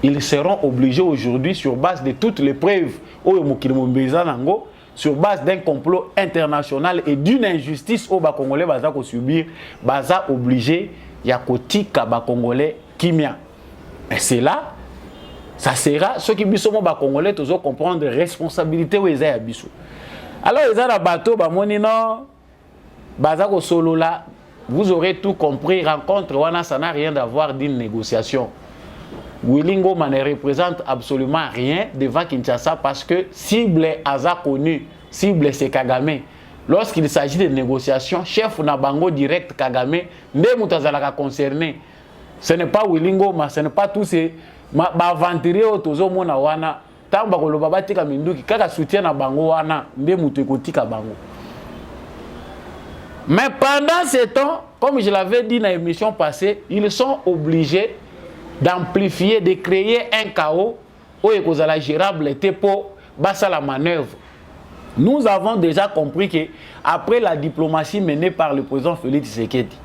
ils seront obligés aujourd'hui sur base de toutes les preuves oyo mokili mombeza nango, sur base d'un complot international et d'une injustice au ba congolais baza ko subir, baza obligé ya kotika ba congolais kimia. Et c'est là ça sera ceux qui bisomo ba congolais toujours comprendre responsabilité où ils a biso. Alors ils a la bateau ba monino baza ko solo là, vous aurez tout compris. Rencontre wana ça n'a rien d'avoir d'une négociation. Willingoma ne représente absolument rien devant Kinshasa parce que cible aza connu, cible c'est Kagame. Lorsqu'il s'agit de négociations, chef na bango direct Kagame, nde mutazalaka concerné. Ce n'est pas Willingoma, ce n'est pas tous ces aventurier tozo mona wana tamba ko loba batika minduki kaka soutien na bango wana nde mutu ekotika bango. Mais pendant ce temps, comme je l'avais dit dans l'émission passée, ils sont obligés d'amplifier, de créer un chaos où il y a gérable pour basser la manœuvre. Nous avons déjà compris que après la diplomatie menée par le président Félix Tshisekedi,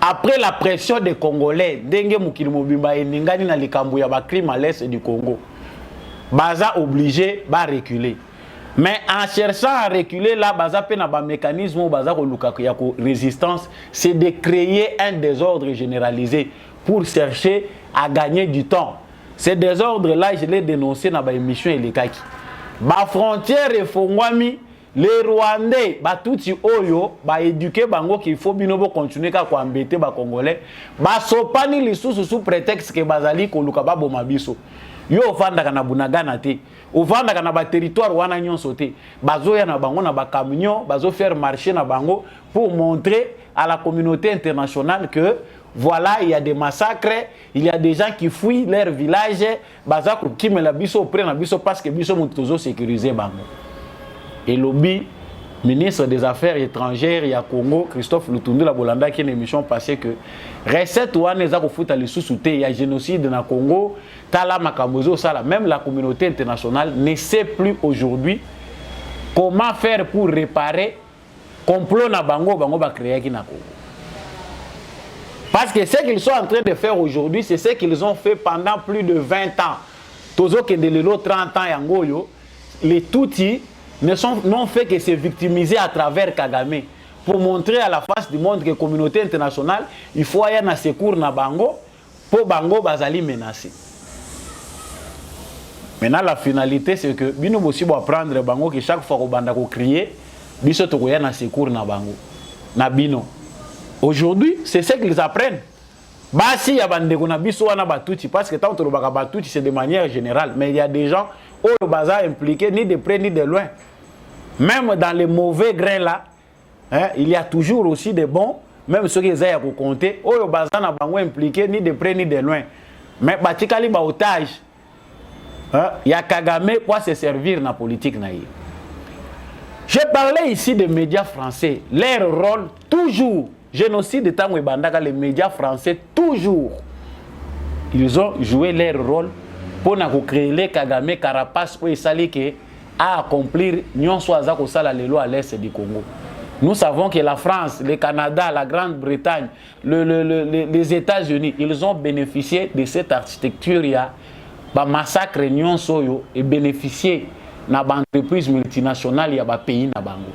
après la pression des Congolais, Dengue Mukili Mobimba et Ningani na likambo ya ba crime à l'est du Congo, Baza obligé de reculer. Mais en cherchant à reculer, là, Baza pe na ba mécanisme ou Baza ko résistance, c'est de créer un désordre généralisé pour chercher à gagner du temps. Ces désordres-là, je l'ai dénoncé dans ma émission et les kaki. Ba frontière et fongwami, les Rwandais, ba touti oyo, ba éduquer bango qu'il faut binobo continuer ka ko embêter ba Congolais, ba sopani li sous prétexte que bazali ko luka ba bomabiso. Yo ofanda kana bunagana te. Ofanda kana ba territoire wana nyonso te. Bazo ya na bango na ba camion, bazo faire marcher na bango pour montrer à la communauté internationale que voilà, il y a des massacres, il y a des gens qui fuient leur village, baza ko kimela biso près na biso parce que biso mutozo sécuriser bango. Et lobby ministre des Affaires étrangères, il y a Congo, Christophe Lutundu la Bolanda qui a une émission passée que recette ou aneza ko futa les sous-soutés, il y a génocide dans le Congo, tala makamozo sala, même la communauté internationale ne sait plus aujourd'hui comment faire pour réparer complot na bango ba créer qui na Congo. Parce que ce qu'ils sont en train de faire aujourd'hui, c'est ce qu'ils ont fait pendant plus de 20 ans. Tozo Kendelelo 30 ans yangoyo, les Tutsis n'ont fait que se victimiser à travers Kagame pour montrer à la face du monde que la communauté internationale, il faut aller dans secours na bango pour bango bazali menacé. Maintenant la finalité c'est que bino aussi doit prendre bango que chaque fois qu'on banda ko crier, biso to koya na secours na bango na bino. Aujourd'hui, c'est ce qu'ils apprennent. Basi ya bandeko na biso wana batuti parce que tant que baka batuti c'est de manière générale, mais il y a des gens au bazar impliqués ni de près ni de loin. Même dans les mauvais grains là, hein, il y a toujours aussi des bons, même ceux qui ont à compter, au bazar na bango impliqués ni de près ni de loin. Mais batikali ba otage. Hein, il y a Kagame pour se servir dans la politique naïe. Je parlais ici des médias français, leur rôle toujours génocide de Tango et Bandaka, les médias français, toujours, ils ont joué leur rôle pour créer les Kagame Carapace pour essayer à accomplir Nyon Soaza Kosala les lois à l'est du Congo. Nous savons que la France, le Canada, la Grande-Bretagne, les États-Unis, ils ont bénéficié de cette architecture, il y a un massacre Nyon Soyo et bénéficié d'une entreprise multinationale, il y a un pays na bango.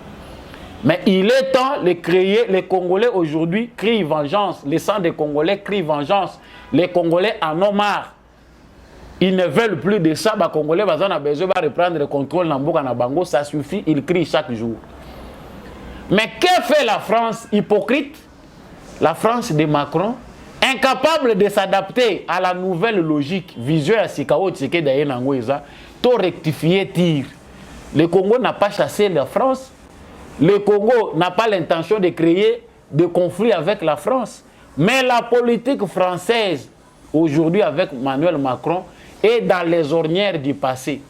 Mais il est temps de créer, les Congolais aujourd'hui crient vengeance, les sangs des Congolais crient vengeance, les Congolais en ont marre. Ils ne veulent plus de ça, les Congolais ont besoin de reprendre le contrôle dans le Bango, ça suffit, ils crient chaque jour. Mais que fait la France hypocrite? La France de Macron, incapable de s'adapter à la nouvelle logique visuelle à Sikao Tshisekedi Nangoïza, tout rectifier tir. Le Congo n'a pas chassé la France. Le Congo n'a pas l'intention de créer de conflits avec la France. Mais la politique française, aujourd'hui avec Emmanuel Macron, est dans les ornières du passé.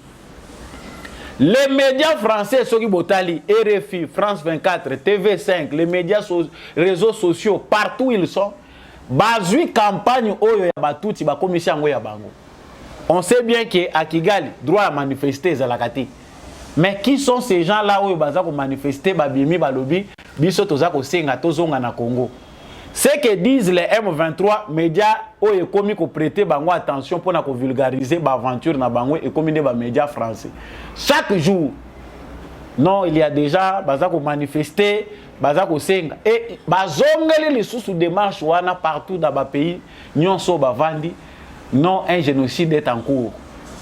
Les médias français, Soki Botali, RFI, France 24, TV5, les médias, réseaux sociaux, partout où ils sont, basui campagne oyo ya batuti ba commission ngo ya bango. On sait bien qu'à Kigali, droit à manifester zalakati. Mais qui sont ces gens-là où ils ont manifesté, babimi, balobi, biso toza ko senga tozonga na Congo. Ce que disent les M23 médias où ils commis ko prêter bango attention pour na ko vulgariser ba aventure na bango et commis des médias français. Chaque jour, non, il y a déjà baza ko manifester, baza ko senga et bazongeli les sous démarche wana partout dans ba pays, nyonso bavandi, non un génocide est en cours.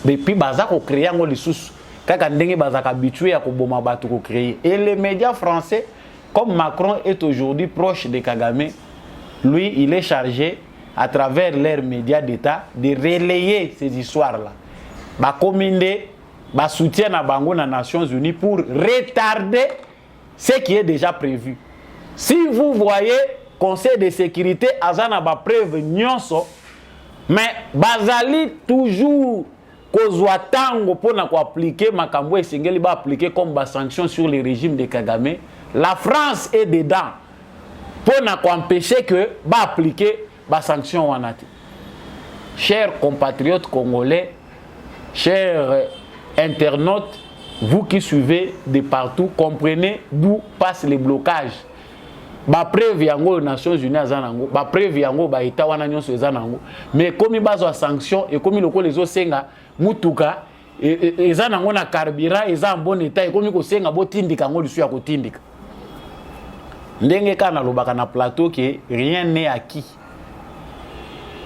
Depuis baza ko créer ngo les sous kaka ndenge bazaka habitué à koboma batu ko créer. Et les médias français, comme Macron est aujourd'hui proche de Kagame, lui il est chargé à travers leurs médias d'État de relayer ces histoires-là. Ba commander, ba soutien à bango na Nations Unies pour retarder ce qui est déjà prévu. Si vous voyez Conseil de sécurité azana ba preuve nyonso, mais bazali toujours kozwa tango pona ko appliquer makambo esengeli ba appliquer comme ba sanction sur le régime de Kagame. La France est dedans. pour empêcher que bah appliquer bah sanction wanati. Chers compatriotes congolais, chers internautes, vous qui suivez de partout, comprenez d'où passent les blocages. Ba preuve yango Nations Unies azanango, ba preuve yango ba État wana nyonso ezanango. Mais comme il bazo sanction et comme il les osenga mutuka ezanango na carburant eza en bon état et comme ko senga bo tindika ngo lisu ya ko tindika. Ndenge kana lobaka na plateau que rien n'est acquis.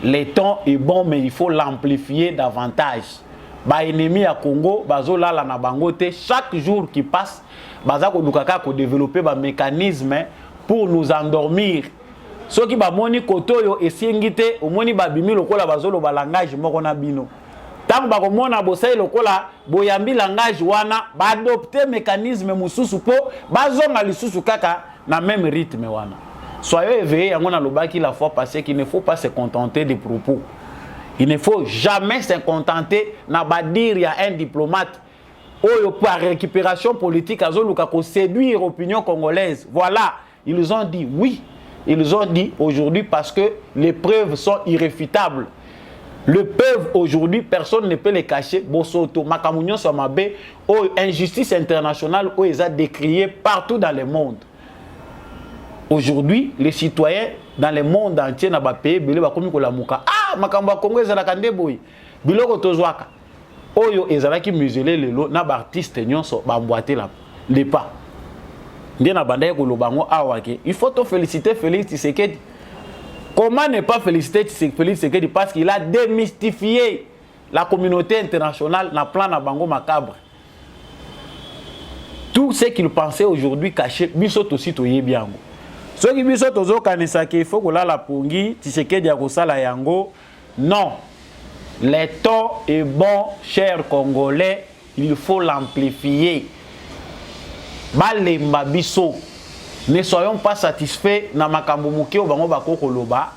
Le temps est bon mais il faut l'amplifier davantage. Ba ennemi à Congo bazola la na bangote chaque jour qui passe baza ko lukaka ko développer ba mécanisme pour nous endormir. Ceux qui ba moni kotoyo esingite omoni ba bimi lokola bazolo ba langage moko na bino. Tant ba ko mona bosai lokola boyambi langage wana ba adopter mécanisme mususu po bazonga lisusu kaka na même rythme wana. Soyez éveillés yango na lobaki la fois passée qu'il ne faut pas se contenter des propos. Il ne faut jamais se contenter na ba dire il y a un diplomate oyo pour récupération politique azoluka ko séduire l'opinion congolaise. Voilà. Ils ont dit oui, ils ont dit aujourd'hui parce que les preuves sont irréfutables. Les preuves aujourd'hui, personne ne peut les cacher. Bosoto, Makamounion Somabe, injustice internationale, où ils ont décrié partout dans le monde. Aujourd'hui, les citoyens dans le monde entier n'ont pas payé, ah, Makamba Congo, ils ont kande boy. Biloko tozwaka. Oyo, ils ont qui muselé les lots, n'a pas artiste, n'ont pas emboîté les pas. Il faut te féliciter Félix Tshisekedi. Comment ne pas féliciter Félix Tshisekedi parce qu'il a démystifié la communauté internationale dans le plan de Bango Macabre. Tout ce qu'il pensait aujourd'hui caché, Bissot aussi toye bien. Ceux qui Bissot ozo kanisa qu'il faut que la pongi Tshisekedi a kosala yango. Non. Le temps est bon, chers Congolais, il faut l'amplifier. Balemba biso, ne soyons pas satisfaits na makambo muke o bango bakoko loba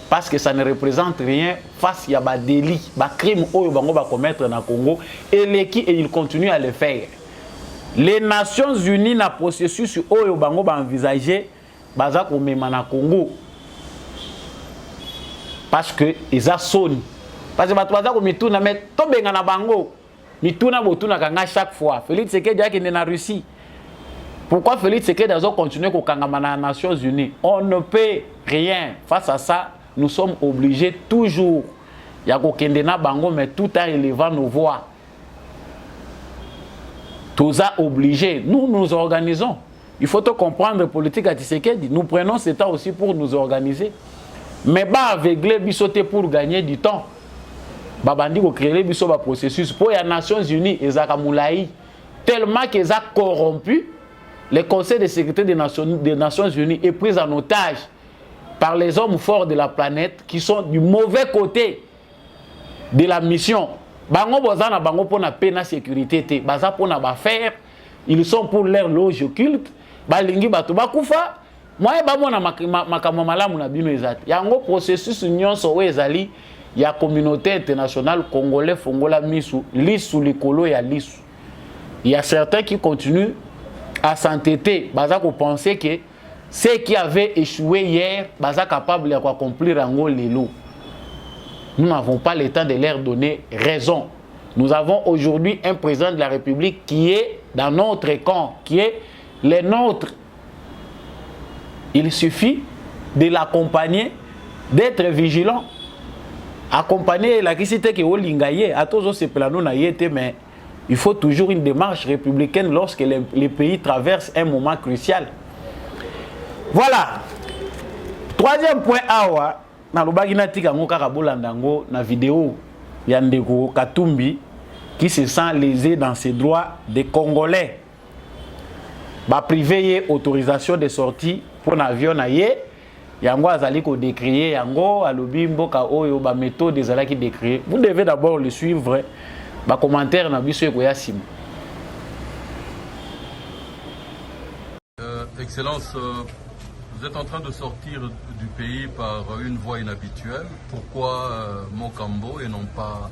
parce que ça ne représente rien face à ba délit, ba crime oyo bango ba commettre na Congo et il continue à le faire. Les Nations Unies na processus oyo bango ba envisager baza ko mema na Congo parce que eza soni parce que baza ko mituna mais to benga na bango mituna botuna kanga chaque fois Félix Tshisekedi akende na Russie. Pourquoi Félix Tshisekedi a continué au Kangamana Nations Unies? On ne peut rien. Face à ça, nous sommes obligés toujours. Il y a Kokendena Bango, mais tout en élevant nos voix. Tous ça obligés. Nous nous organisons. Il faut comprendre la politique à Tshisekedi. Nous prenons ce temps aussi pour nous organiser. Mais bah aveugler bisoté pour gagner du temps. Babandi ko créer biso ba processus pour les Nations Unies et Zakamoulaï tellement qu'ils ont corrompu. Le Conseil de sécurité des Nations Unies est pris en otage par les hommes forts de la planète qui sont du mauvais côté de la mission. Bango bozana bango pour la paix et la sécurité, baza pour la faire, ils sont pour leur loge occulte, balingi bato bakufa, moi ba mona makambo malamu na bino ezati. Yango processus nyonso ezali ya communauté internationale congolais fongola misu lisu likolo ya lisu. Il y a certains qui continuent à s'entêter, baza ko penser que ceux qui avaient échoué hier, baza capable d'accomplir en les lots. Nous n'avons pas le temps de leur donner raison. Nous avons aujourd'hui un président de la République qui est dans notre camp, qui est le nôtre. Il suffit de l'accompagner, d'être vigilant. Accompagner la cité qui est au Lingaye, à tous ces plans mais il faut toujours une démarche républicaine lorsque les pays traversent un moment crucial. Voilà. Troisième point awa na lobagina tika ngo kaka bolandango na vidéo ya ndeko Katumbi qui se sent lésé dans ses droits des Congolais. Ba privé autorisation de sortie pour l'avion na ye yango azali ko décrier yango alobi mboka oyo ba méthode ezalaki décrier. Vous devez d'abord le suivre. Ba commentaire na biso ko yasim. Excellence, vous êtes en train de sortir du pays par une voie inhabituelle. Pourquoi Mokambo et non pas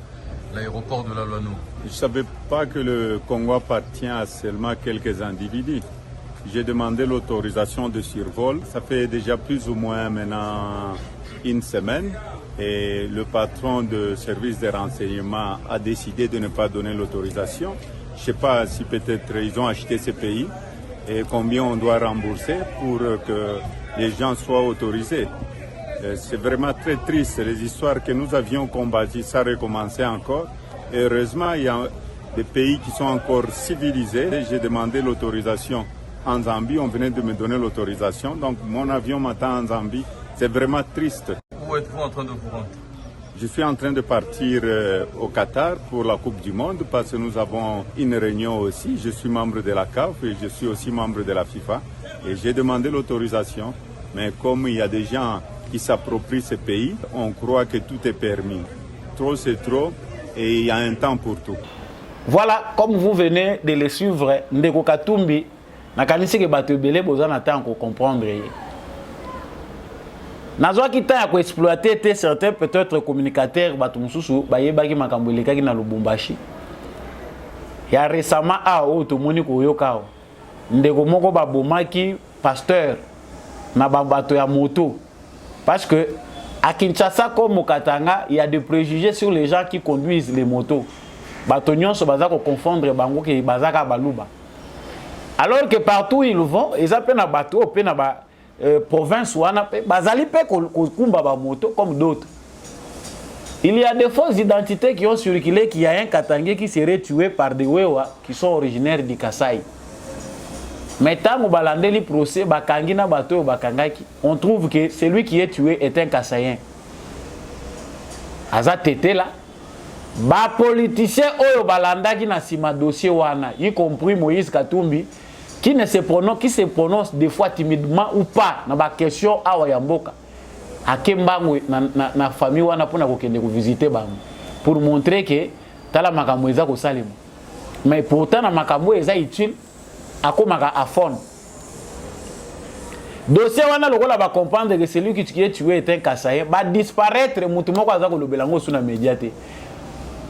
l'aéroport de la Loano? Je ne savais pas que le Congo appartient à seulement quelques individus. J'ai demandé l'autorisation de survol. Ça fait déjà plus ou moins maintenant une semaine. Et le patron du service de renseignement a décidé de ne pas donner l'autorisation. Je ne sais pas si peut-être ils ont acheté ces pays et combien on doit rembourser pour que les gens soient autorisés. C'est vraiment très triste. Les histoires que nous avions combattues, ça recommençait encore. Et heureusement, il y a des pays qui sont encore civilisés. J'ai demandé l'autorisation en Zambie. On venait de me donner l'autorisation. Donc mon avion m'attend en Zambie. C'est vraiment triste. Où êtes-vous en train de vous rendre? Je suis en train de partir au Qatar pour la Coupe du Monde parce que nous avons une réunion aussi. Je suis membre de la CAF et je suis aussi membre de la FIFA. Et j'ai demandé l'autorisation. Mais comme il y a des gens qui s'approprient ce pays, on croit que tout est permis. Trop c'est trop et il y a un temps pour tout. Voilà, comme vous venez de le suivre, Ndeko Katumbi, nakanisi ke bato ebele boza na temps ko comprendre. Nazwa ki temps ko exploiter certains peut-être communicateurs bato mususu bayebaki makambo elekaki na Lubumbashi. Ya récemment o to moni ko yoka. Ndeko moko babomaki pasteur na bato ya moto. Parce que à Kinshasa comme au Katanga, il y a des préjugés sur les gens qui conduisent les motos. Bato nyonso baza ko confondre bango ke bazaka baluba. Alors que partout ils vont, ils appellent na bateau, pe na ba province wana pe bazali pe ko kumba ba moto comme d'autres. Il y a des fausses identités qui ont circulé qu'il y a un Katangais qui serait tué par des Wewa qui sont originaires du Kasaï. Mais tant balandeli procès bakangi na bateau bakangaki, on trouve que celui qui est tué est un Kasaïen. Aza tete là. Ba politicien oyo balandaki na sima dossier wana, y compris Moïse Katumbi, qui se prononce des fois timidement ou pas na ba question awa ya mboka. Akembango na famille wana pona ko kende ko visiter bango pour montrer que tala makambo eza ko salema. Mais pourtant na makambo eza utile akomaka afon. Dossier wana lokola ba comprendre que celui qui est tué est un Kasaïen, ba disparaître mutu moko aza ko lobelango sous na médiaté.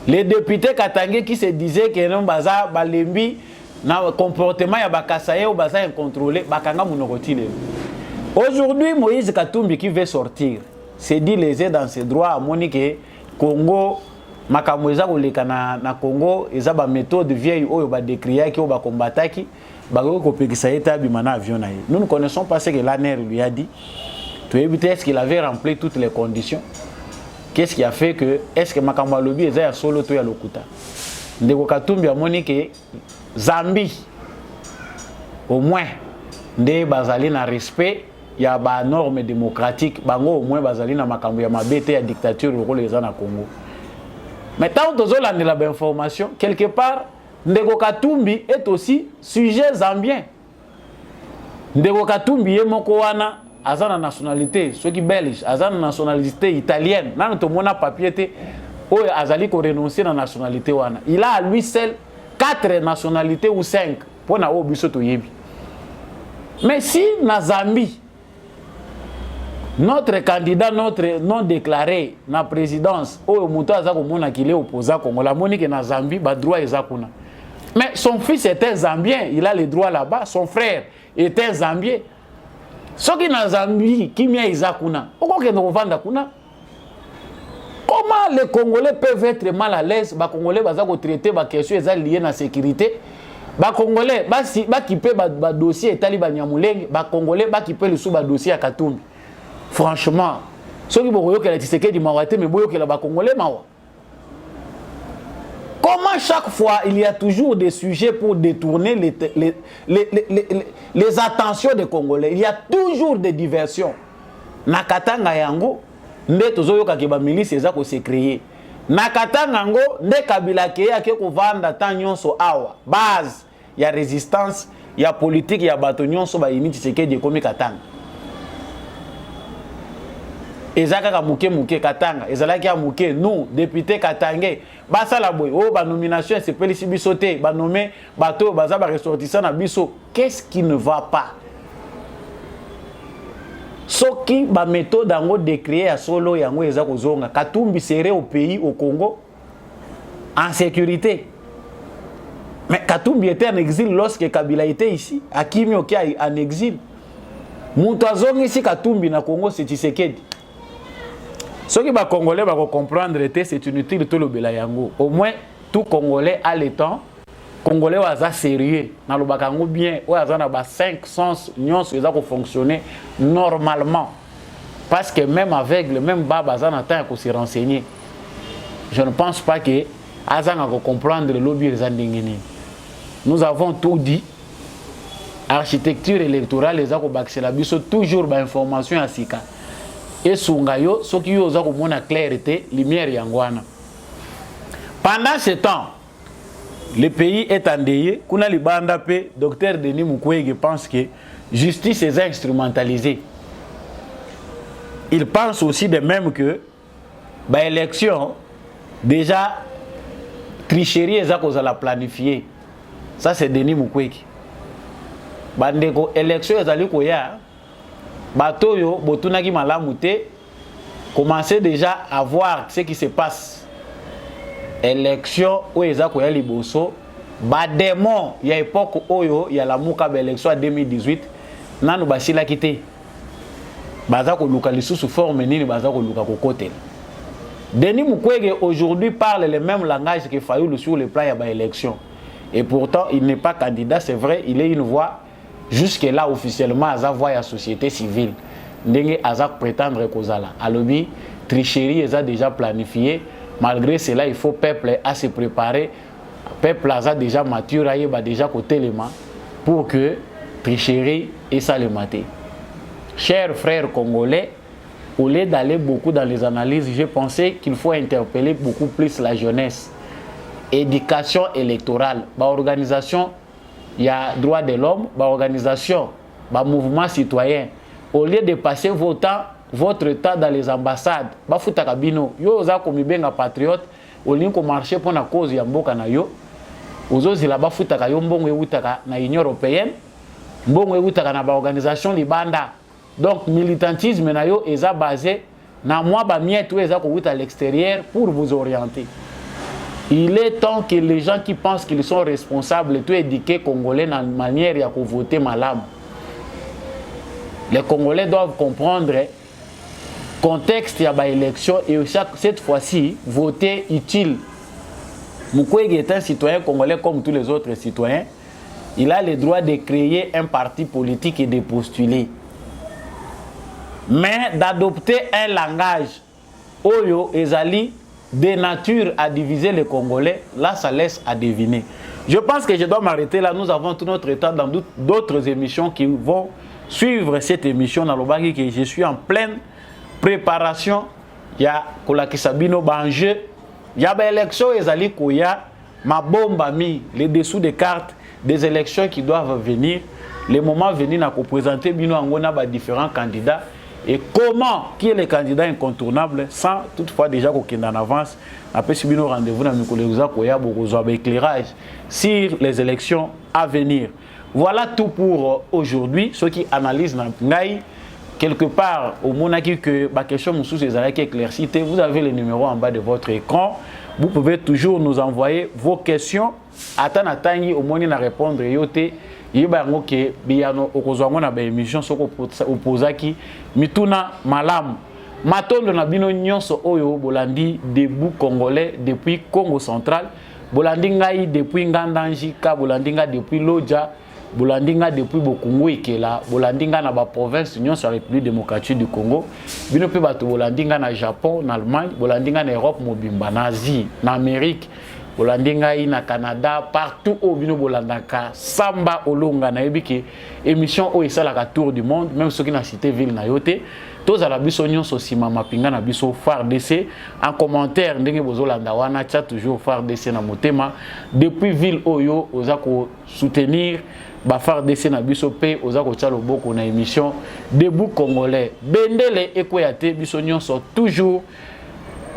Les députés katangais qui se disaient que non baza balembi na comportement ya bakasaye ou baza incontrôlé bakanga munokotile. Aujourd'hui Moïse Katumbi qui veut sortir, c'est dit léser dans ses droits à Monique Congo makambo eza koleka na Congo eza ba méthode vieille oyo ba décrier ki o ba combataki ba ko pekisa eta bimana avion na ye. Nous ne connaissons pas ce que l'ANR lui a dit. Tu éviter est-ce qu'il avait rempli toutes les conditions? Qu'est-ce qui a fait que, est-ce que Makambo Lobi est à solo to ya lokuta? Ndeko Katumbi a moni que Zambie, au moins, nde bazali na respect, ya ba normes démocratiques, bango au moins bazali na makambo ya mabete ya dictature loko les na Congo. Mais tant que la la information, quelque part, Ndeko Katumbi est aussi sujet zambien. Ndeko Katumbi est moko wana azana nationalité, ceux qui belge, azana nationalité italienne, nan to mona papier te o azali ko renoncer na nationalité wana. Il a à lui seul 4 nationalités ou 5 pour na obiso to yebi. Mais si na Zambie notre candidat, notre non déclaré na présidence o muto azako mona kile opposant Congo la monique na Zambie ba droit ezakuna. Mais son fils était zambien, il a les droits là-bas, son frère était zambien. Ceux qui sont Zambie, qui kuna, comment les Congolais peuvent être mal à l'aise? Les Congolais vont traiter les questions liées à la sécurité. Les Congolais vont quitter le dossier et les Congolais vont quitter le dossier à Katumbi. Franchement, ceux qui vont dire que c'est du Mawate, mais ils vont Congolais. Comment chaque fois il y a toujours des sujets pour détourner les attentions des Congolais? Il y a toujours des diversions. Nakatanga yango, nde tozoyoka ke ba milice eza ko se créer. Nakatanga ngo nde Kabila ke ya ke ko vanda tan nyonso awa. Base ya résistance, ya politique ya bato nyonso ba initi seke de komi Katanga. Ezaka ka muke Katanga, ezalaki ya muke nous député Katangé basala boy oh ba nomination c'est pelisi bisoté ba nommé bato baza ba ressortissant na biso. Qu'est-ce qui ne va pas? Soki ba méthode dango décrier à solo yango eza kozonga Katumbi serait au pays au Congo en sécurité. Mais Katumbi était en exil lorsque Kabila était ici. Hakimi Oki en exil. Moutazong ici Katumbi na Congo c'est Tshisekedi. Ce qui va Congolais va comprendre c'est inutile tout le belayango. Au moins tout Congolais a le temps. Congolais va sérieux. Na le bakango bien. Ou a na 5 sens nyons ils ont fonctionner normalement. Parce que même avec le même baba ça n'attend qu'on se renseigner. Je ne pense pas que Azan va comprendre le lobby des Andingini. Nous avons tout dit. Architecture électorale, les Akobaxelabiso, toujours d'informations à Sika. Et Sungayo, ce qui ont une clarté, lumière Yangwana. Pendant ce temps, le pays est endeuillé. Kuna Libanda P, docteur Denis Mukwege pense que justice est instrumentalisée. Il pense aussi de même que l'élection, déjà, tricherie est à planifier. Ça, c'est Denis Mukwege. Bandeko, élection est allée koya. Batoyo, botunaki malamute, commencez déjà à voir ce qui se passe. Élection, où est koya liboso. Bademon, il y a époque oyo, il y a la mouka élection en 2018. Nanu basila kité. Bazako luka lisusu forme nini bazako luka kokote. Denis Mukwege aujourd'hui parle le même langage que Fayoulou sur le plan de l'élection. Et pourtant, il n'est pas candidat, c'est vrai, il est une voix. Jusque-là, officiellement, à voix à la société civile. Ndenge Azak prétendre Kozala. Alobi, tricherie est déjà planifié. Malgré cela, il faut peuple à se préparer. Peuple a déjà mature, il a déjà côté les mains pour que tricherie et ça le maté. Chers frères congolais, au lieu d'aller beaucoup dans les analyses, j'ai pensé qu'il faut interpeller beaucoup plus la jeunesse. Éducation électorale, organisation, il y a droit de l'homme, organisation, mouvement citoyen. Au lieu de passer votre temps dans les ambassades, bafuta kabino, yo oza komi benga patriote, au lieu de marcher pour la cause ya mboka na yo, ozozi la bafuta ka yo mbongo eutaka na Union européenne, mbongo eutaka na organisation libanda. Donc militantisme na yo eza basé na moi ba mietu eza ko à l'extérieur pour vous orienter. Il est temps que les gens qui pensent qu'ils sont responsables, tout éduqués Congolais dans la manière de voter malam. Les Congolais doivent comprendre le contexte de l'élection et cette fois-ci, voter utile. Mukwege est un citoyen congolais comme tous les autres citoyens. Il a le droit de créer un parti politique et de postuler. Mais d'adopter un langage, Oyo Ezali, de nature à diviser les Congolais, là ça laisse à deviner. Je pense que je dois m'arrêter là. Nous avons tout notre temps dans d'autres émissions qui vont suivre cette émission dans le Bagi que je suis en pleine préparation. Il y a Kolakisabino Banjeu, il y a des élections Ezali Koya, ma bombe a mis les dessous des cartes des élections qui doivent venir. Les moments venus à présenter Bino Angona différents candidats. Et comment, qui est le candidat incontournable, sans toutefois déjà qu'on en avance, après si nous rendez-vous dans mes collègues, il y a beaucoup d'éclairage sur les élections à venir. Voilà tout pour aujourd'hui. Ceux qui analysent Nangaï, quelque part, au Monaki, que ma question Moussous est éclaircie, vous avez le numéro en bas de votre écran. Vous pouvez toujours nous envoyer vos questions. Attendez, au moins, à répondre. Yibango ke biyano okozwango na ba émission soko opozaki mituna malam matondo na bino nyonso oyo bolandi debout congolais depuis Congo central bolandi ngai depuis Ngandanji ka bolandi nga depuis Lodja bolandi nga depuis Bokungu Ikela bolandi nga na ba province nyonso ya République démocratique du Congo bino pe bato bolandi nga na Japon na Allemagne bolandi nga na Europe mobimba na Asie na Amérique Bolandinga na Canada, partout où bino bolandaka, samba olonga na ebiki émission où ça la tour du monde, même ceux qui n'a cité ville na yote, tous à la biso nyonso sima mapinga na biso phare DC en commentaire ndenge bozolanda wana chat toujours phare DC na motema depuis ville oyo ozako soutenir ba phare DC na biso pe ozako tcha loboko na émission debout congolais bendele ekoyate biso nyonso toujours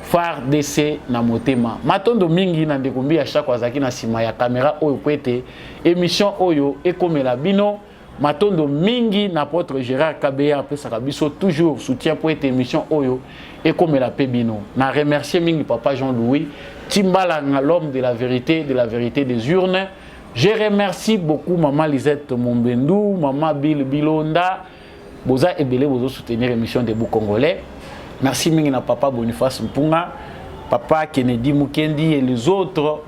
phare DC na motema matondo mingi na ndekombi ya chaque wazaki na sima ya caméra oyo kwete émission oyo ekomela bino matondo mingi na apôtre Gérard Kabeya apesaka biso toujours soutien pour cette émission oyo ekomela pe bino na remercier mingi papa Jean-Louis Timbalanga l'homme de la vérité des urnes Je remercie beaucoup Maman Lisette Mombendou, Maman Bill Bilonda, Boza Ebele, Bozo soutenir l'émission Debout Congolais. Merci Mingina Papa Boniface Mpunga, Papa Kennedy Mukendi et les autres.